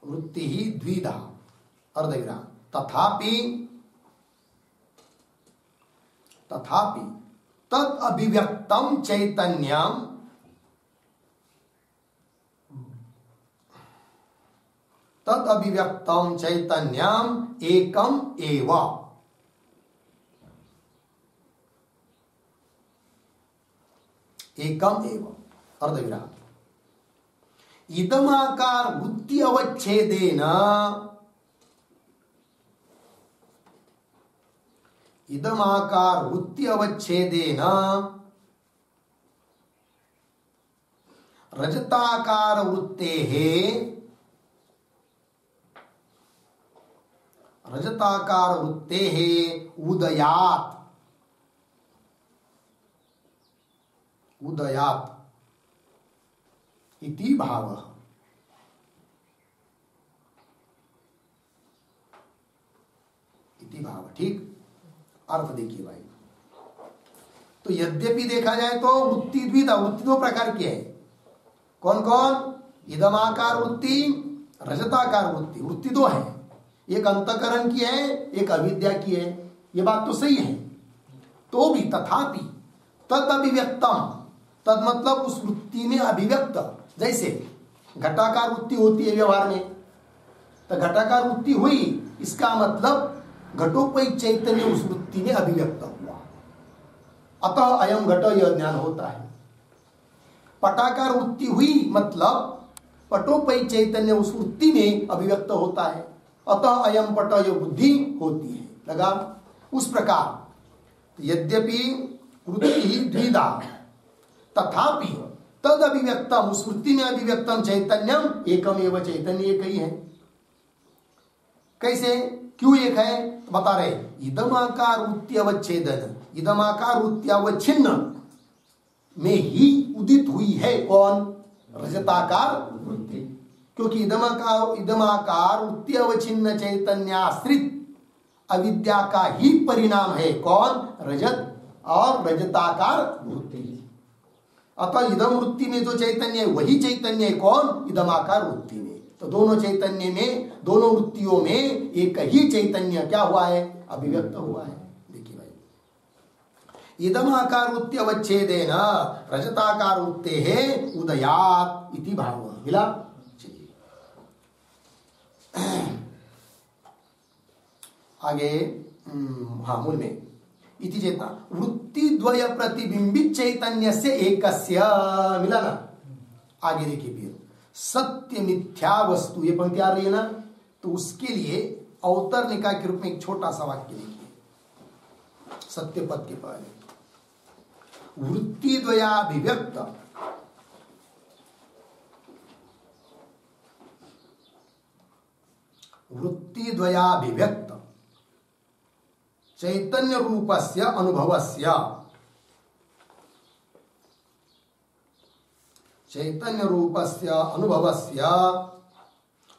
वृत्ति ही द्विधा अर्धविराम, तथापि तद अभिव्यक्तम चैतन्यम एकम एव, अर्धविराम, इदमाकार वृत्ति अवच्छेदेन, इदमाकार वृत्ति अवच्छेदेन रजताकार वृत्तेः उदयात् इति भावः। ठीक, अर्थ देखिए भाई। तो यद्यपि देखा जाए तो वृत्ति द्विधा, वृत्ति दो प्रकार की है। कौन कौन? इदमाकार वृत्ति, रजताकार वृत्ति। वृत्ति दो है, एक अंतकरण की है, एक अविद्या की है। ये बात तो सही है। तो भी तथापि तद अभिव्यक्तम, तद मतलब उस वृत्ति में अभिव्यक्त, जैसे घटाकार वृत्ति होती है व्यवहार में, तो घटाकार वृत्ति हुई, इसका मतलब घटोपय चैतन्य उस वृत्ति में अभिव्यक्त हुआ, अतः अयम घट, यह ज्ञान होता है। पटाकार वृत्ति हुई, मतलब पटोपय चैतन्य उस वृत्ति में अभिव्यक्त होता है, अतः अयम पट, यह बुद्धि होती है। लगा? उस प्रकार यद्यपि वृत्ति द्विधा तथापि तद अभिव्यक्तम, उस वृत्ति में अभिव्यक्तम चैतन्यम एकम एव, चैतन्य एक ही है। कैसे, क्यों एक है? तो बता रहे, इदमाकार वृत्ति अवच्छेदन, इदमाकार वृत्ति अवच्छिन्न में ही उदित हुई है कौन? रजताकार वृत्ति। क्योंकि इदमाकार वृत्ति अवच्छिन्न चैतन्याश्रित अविद्या का ही परिणाम है कौन? रजत और रजताकार वृत्ति। अतः इदम वृत्ति में जो चैतन्य है वही चैतन्य है कौन? इदमाकार वृत्ति में। तो दोनों चैतन्य में, दोनों वृत्तियों में एक ही चैतन्य क्या हुआ है? अभिव्यक्त हुआ है। देखिए भाई, इदमाकार वृत्ति अवच्छेदेन रजताकार वृत्तेः उदयात् इति भावः। मिला? चलिए आगे, हाँ, मूल में इति चेतना वृत्ति द्वय प्रतिबिंबित चैतन्य से एकस्य। मिला ना? आगे देखिए, फिर सत्य मिथ्या वस्तु, ये पंक्ति आ रही है ना, तो उसके लिए अवतरणिका के रूप में एक छोटा सा वाक्य लिखिए सत्य पद के पहले। वृत्ति द्वयाभिव्यक्त चैतन्य रूपस्य अनुभवस्य, चैतन्य रूपस्य अनुभवस्य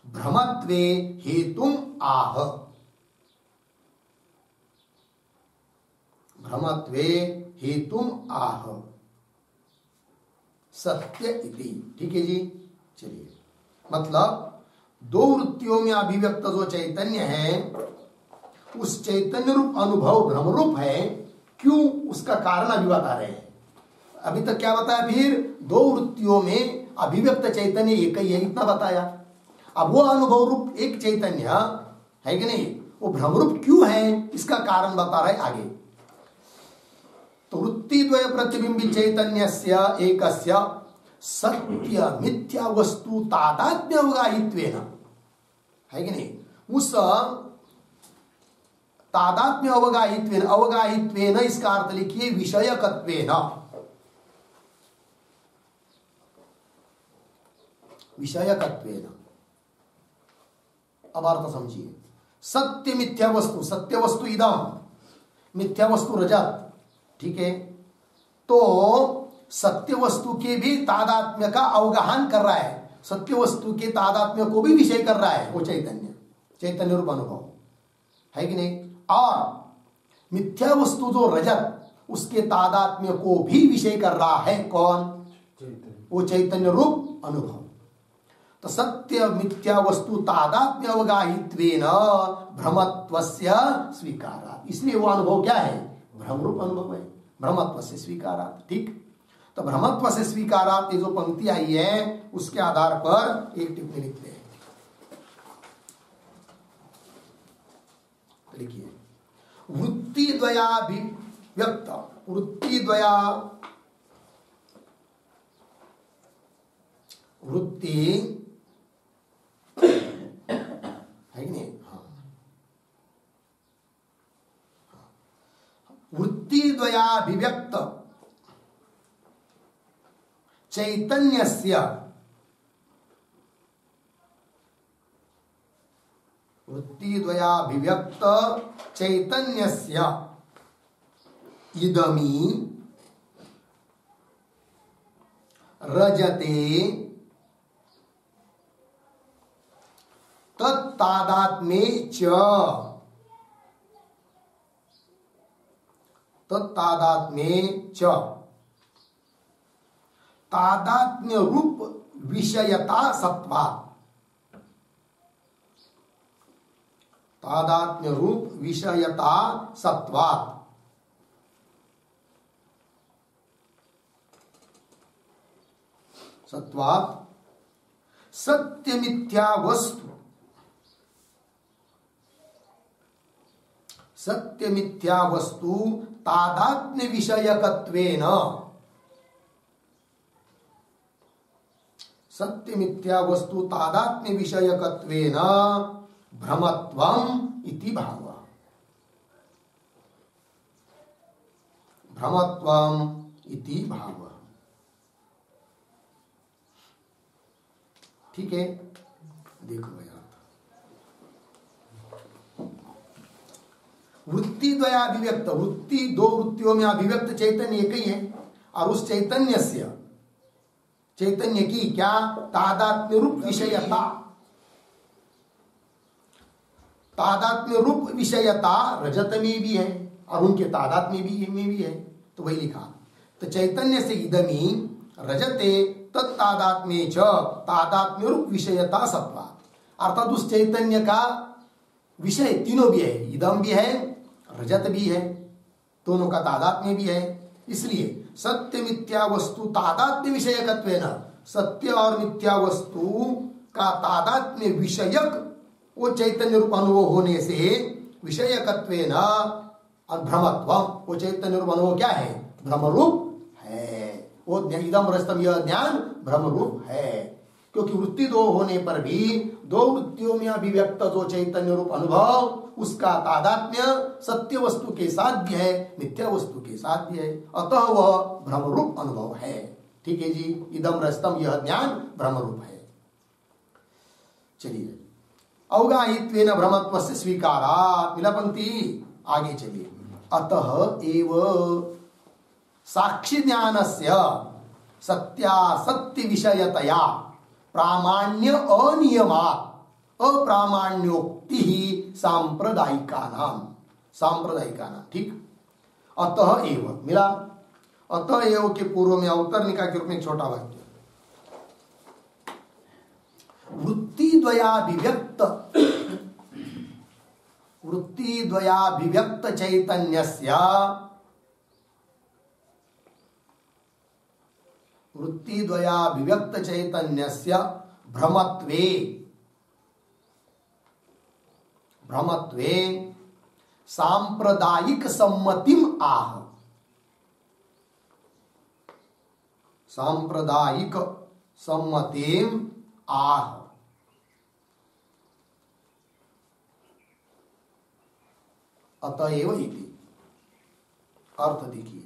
भ्रमत्वे हेतुम आह, भ्रमत्वे हेतुम आह सत्य इति। ठीक है जी। चलिए, मतलब दो वृत्तियों में अभिव्यक्त जो चैतन्य है, उस चैतन्य रूप अनुभव भ्रम रूप है। क्यों? उसका कारण अभी बता रहे हैं। अभी तक क्या बताया? फिर दो वृत्तियों में अभिव्यक्त चैतन्य एक ही है, इतना बताया। अब वो अनुभव रूप एक चैतन्य है कि नहीं, वो भ्रम रूप क्यों है, इसका कारण बता रहे आगे। तो वृत्ति द्वय प्रतिबिंबित चैतन्यस्य एकस्य सत्य मिथ्या वस्तु तादात्म्य अवगाहित्वेन, है कि नहीं, उस तादात्म्य अवगाहित्वेन, अवगाहित्वेन इसका अर्थ लिखिए विषयकत्वेन, विषयकत्वेन। अब अर्थ समझिए। सत्य मिथ्या वस्तु, सत्य वस्तु इदम, मिथ्या वस्तु रजत, ठीक है, तो सत्य वस्तु के भी तादात्म्य का अवगाहन कर रहा है, सत्य वस्तु के तादात्म्य को भी विषय कर रहा है वो चैतन्य, चैतन्य रूप अनुभव है कि नहीं। और मिथ्या वस्तु जो रजत, उसके तादात्म्य को भी विषय कर रहा है कौन? वो चैतन्य रूप अनुभव। तो सत्य मिथ्या वस्तु तादात्म्य अवगाहित्वेन भ्रमत्वस्य स्वीकारात्, इसलिए वो अनुभव क्या है? भ्रम रूप अनुभव है, भ्रमत्व से स्वीकारात्। ठीक, तो भ्रमत्व से स्वीकारात् ये जो पंक्ति आई है उसके आधार पर एक टिप्पणी लिखते हैं। लिखिए, वृत्ति द्वयाभिव्यक्त, वृत्ति द्वया, वृत्ति है कि नहीं? हाँ, वृत्ति द्वयाभिव्यक्त चैतन्यस्य, वृत्ति द्वयाभिव्यक्त चैतन्यस्य इदमी रजते तत्तादात्म्ये च, तत्तादात्म्ये च तादात्म्य रूप विषयता सत्वात्, तादात्म्य रूप विषयता सत्वात् सत्वात् सत्य मिथ्या वस्तु, सत्य मिथ्या वस्तु तादात्म्य विषयकत्वेन, सत्य मिथ्या वस्तु तादात्म्य विषयकत्वेन भ्रमत्वम् इति भावः, भ्रमत्वम् इति भावः। ठीक है, देखो भैया, वृत्ति द्वया अभिव्यक्त, वृत्ति दो वृत्तियों में अभिव्यक्त चैतन्य एक ही है, और उस चैतन्य से, चैतन्य की क्या? तादात्म्य रूप विषयता, तादात्म्य रूप विषयता रजत में भी है और उनके तादात्म्य में भी है। तो वही लिखा, तो चैतन्य से इदमी रजते तत्तादात्म्ये च तादात्म्य रूप विषयता सत्वा, अर्थात उस चैतन्य का विषय तीनों भी है, इदम भी है, रजत भी है, दोनों का तादात्म्य भी है। इसलिए सत्य मिथ्या वस्तु तादात्म्य विषयकत्वेन, सत्य और मिथ्या वस्तु का तादात्म्य विषयक वो चैतन्य रूप अनुभव होने से विषयकत्वेन भ्रमत्वम, वो चैतन्य रूप अनुभव क्या है? भ्रम रूप है। वो इदम रजतम, यह ज्ञान भ्रम रूप है, क्योंकि वृत्ति दो होने पर भी दो वृत्तियों में अभिव्यक्त जो चैतन्य रूप अनुभव, उसका तादात्म्य सत्य वस्तु के साथ भी है, मिथ्या वस्तु के साथ भी है, अतः वह भ्रम रूप अनुभव है। ठीक है जी, इदम रजतम, यह ज्ञान भ्रम रूप है। चलिए, अवगाहित्वेन भ्रमत्वस्य स्वीकारात्, मिला पंक्ति, आगे चलिए। अतः एव साक्षी ज्ञानस्य सत्यासत्य विषयतया प्रामाण्य अनियमात् अप्रामाण्योक्ति ही सांप्रदायिकानाम, सांप्रदायिकानाम। ठीक, अतः एव मिला, अतः एव के पूर्व में अवतरणिका के रूप में छोटा वाक्य, वृत्ति द्वयाभिव्यक्त, वृत्ति द्वयाभिव्यक्त चैतन्यस्य, वृत्ति द्वयाभिव्यक्त चैतन्यस्य भ्रमत्वे, भ्रमत्वे सांप्रदायिक सम्मतिम आह, सांप्रदायिक सम्मतिम आह। अतएव इति अर्थ देखिए,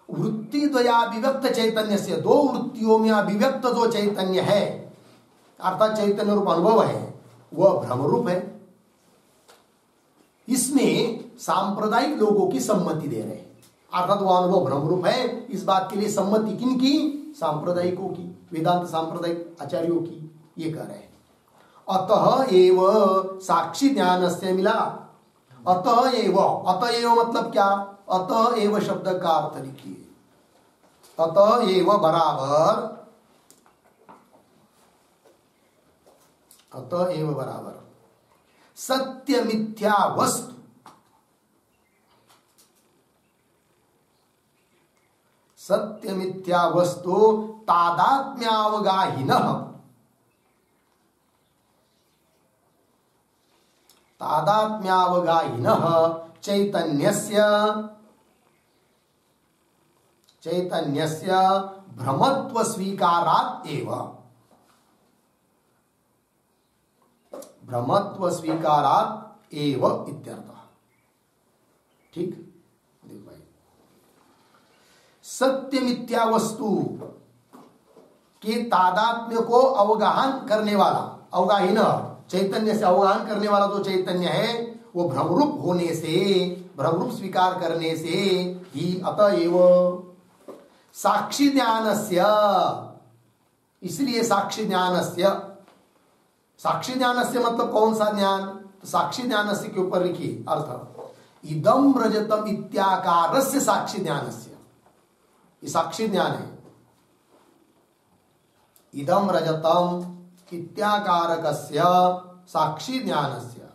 वृत्ति द्वयाभिव्यक्त चैतन्य से, दो वृत्तियों में अभिव्यक्त जो चैतन्य है अर्थात चैतन्य रूप अनुभव है, वह भ्रम रूप है। इसमें सांप्रदायिक लोगों की सम्मति दे रहे हैं, अर्थात वो अनुभव भ्रमरूप है। इस बात के लिए सम्मति किनकी? सांप्रदायिकों की, वेदांत सांप्रदायिक आचार्यों की, ये कह रहे हैं। अतः एव साक्षी ज्ञान से मिला। अतः एव मतलब क्या? अतः एव शब्द का अर्थ लिखिए। अतः एव बराबर, अतः एव बराबर सत्य मिथ्या वस्तु, सत्य मिथ्या वस्तु तादात्म्यावगाहिनः, तादात्म्यावगाहिनः चैतन्यस्य भ्रमत्व स्वीकारात् एव, भ्रमत्व स्वीकारात् एव इत्यर्थः। ठीक, देख भाई, सत्य मिथ्या वस्तु के तादात्म्य को अवगाहन करने वाला, अवगाहिन चैतन्य से अवगाहन करने वाला जो चैतन्य है वो भ्रमरूप होने से, भ्रमरूप स्वीकार करने से ही अतएव साक्षी ज्ञानस्य, इसलिए साक्षी ज्ञानस्य, साक्षी ज्ञानस्य मतलब कौन सा ज्ञान? तो साक्षी ज्ञानस्य के ऊपर लिखिए अर्थ, इदम रजतम इत्याकारस्य साक्षी ज्ञानस्य, ये साक्षी ज्ञान है। इदम रजतम इत्याकारकस्य साक्षी ज्ञानस्य,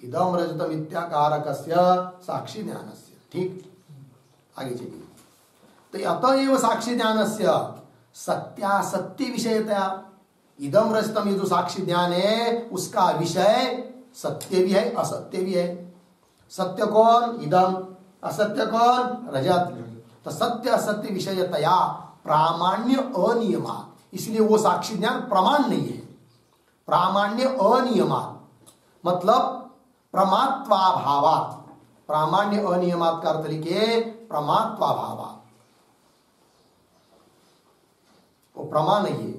इदम रजतम इत्याकारकस्य साक्षी ज्ञानस्य। ठीक, आगे चलिए। तो अतएव साक्षी ज्ञानस्य सत्यासत्य विषयतया, इदम रजतम ये जो साक्षी ज्ञान है उसका विषय सत्य भी है असत्य भी है। सत्य कौन? इदम, असत्य कौन? रजत। तो सत्य असत्य विषयतया प्रामाण्य अनियमात, इसलिए वो साक्षी ज्ञान प्रमाण नहीं है। प्रामाण्य अनियमात मतलब प्रमात्वाभावात, प्रामाण्य अनियमात का अर्थ लिखिए प्रमात्वाभावात, वो प्रमाण नहीं है।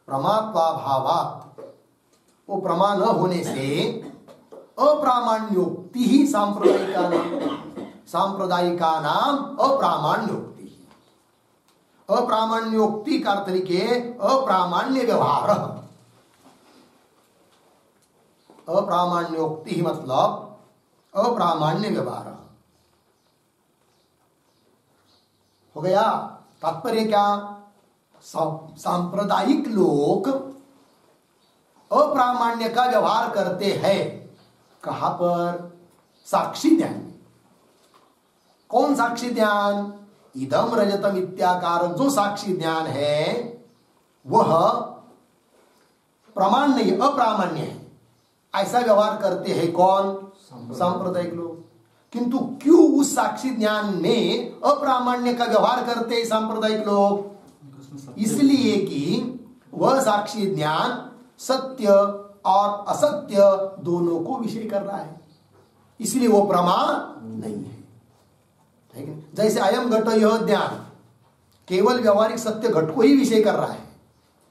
प्रमात्वाभावात, वो प्रमाण न होने से अप्रामाण्योक्ति ही सांप्रदायिका नाम, सांप्रदायिका नाम अप्रामाण्योक्ति ही। अप्रामाण्योक्ति का अर्थ लिखे अप्रामाण्य व्यवहार, अप्रामाण्योक्ति मतलब अप्रामाण्य व्यवहार हो गया। तात्पर्य क्या? सांप्रदायिक लोग अप्रामाण्य का व्यवहार करते हैं। कहां पर? साक्षी ज्ञान में। कौन साक्षी ज्ञान? इदम रजतम इत्याकार जो साक्षी ज्ञान है वह प्रमाण नहीं, अप्रामाण्य है। ऐसा व्यवहार करते हैं कौन? सांप्रदायिक लोग। किंतु क्यों उस साक्षी ज्ञान में अप्रामाण्य का व्यवहार करते हैं सांप्रदायिक लोग? इसलिए कि वह साक्षी ज्ञान सत्य और असत्य दोनों को विषय कर रहा है, इसलिए वो प्रमाण नहीं है। जैसे अयम घट यह ज्ञान केवल व्यवहारिक सत्य घट को ही विषय कर रहा है,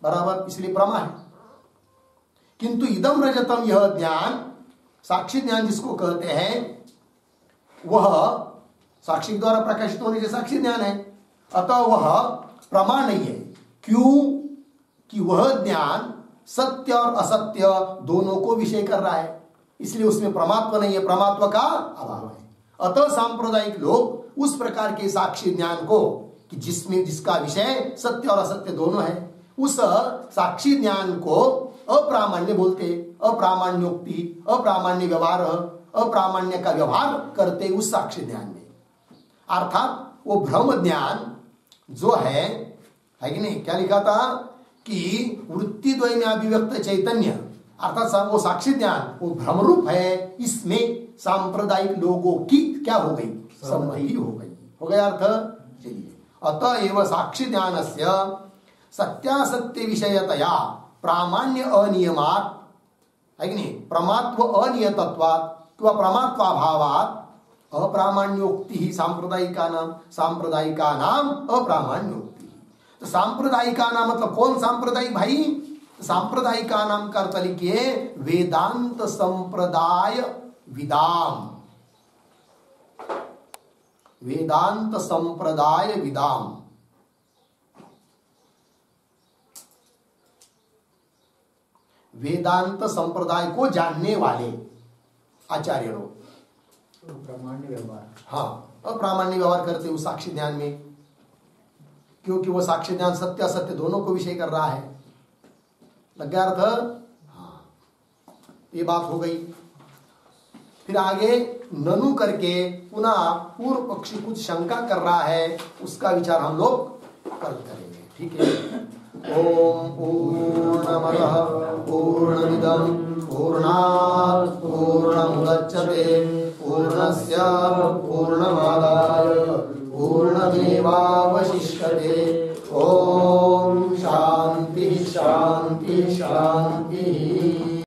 बराबर, इसलिए प्रमा है। किंतु इदम रजतम यह ज्ञान, साक्षी ज्ञान जिसको कहते हैं, वह साक्षी द्वारा प्रकाशित होने से साक्षी ज्ञान है, अतः वह प्रमाण नहीं है। क्यों? कि वह ज्ञान सत्य और असत्य दोनों को विषय कर रहा है, इसलिए उसमें प्रमात्व नहीं है, प्रमात्व का अभाव है। अतः सांप्रदायिक लोग उस प्रकार के साक्षी ज्ञान को, कि जिसमें जिसका विषय सत्य और असत्य दोनों है, उस साक्षी ज्ञान को अप्रामाण्य बोलते। अप्रामाण्योक्ति, अप्रामाण्य व्यवहार, अप्रामाण्य का व्यवहार करते उस साक्षी ज्ञान में। अर्थात वो ब्रह्म ज्ञान जो है कि नहीं, क्या लिखा था कि वृत्ति द्वय में अभिव्यक्त चैतन्य, अर्थात वो साक्षी ज्ञान वो भ्रमरूप है। इसमें सांप्रदायिक लोगों की क्या हो गई? सम्मति हो गई। हो गया अर्थ? चलिए, अतः एव साक्षी ज्ञानस्य सत्यासत्य विषयतया प्रामाण्य अनियमात, है कि नहीं, प्रमात्व अनियतत्वात् किंवा प्रमात्वाभावात् अप्रामाण्योक्ति ही सांप्रदायिका नाम, सांप्रदायिका नाम अप्रामाण्योक्ति। तो सांप्रदायिका नाम मतलब कौन सांप्रदायिक भाई? सांप्रदायिका नाम का अर्थ लिखिए वेदांत संप्रदाय विदाम, वेदांत संप्रदाय विदाम। वेदांत संप्रदाय को जानने वाले आचार्य लोग, प्रामाण्य व्यवहार, हाँ, और प्रामाण्य व्यवहार करते उस साक्ष्य ज्ञान में, क्योंकि वो साक्ष्य ज्ञान सत्य असत्य दोनों को विषय कर रहा है। लग गया अर्थ? हाँ, ये बात हो गई। फिर आगे ननु करके पुनः पूर्व पक्षी कुछ शंका कर रहा है, उसका विचार हम लोग कल करेंगे। ठीक है। ओम पूर्णमदः पूर्णमिदं पूर्णात् पूर्णमुदच्यते पूर्णस्य पूर्णमादाय पूर्णमेवावशिष्यते। ओम शांति शांति शांति।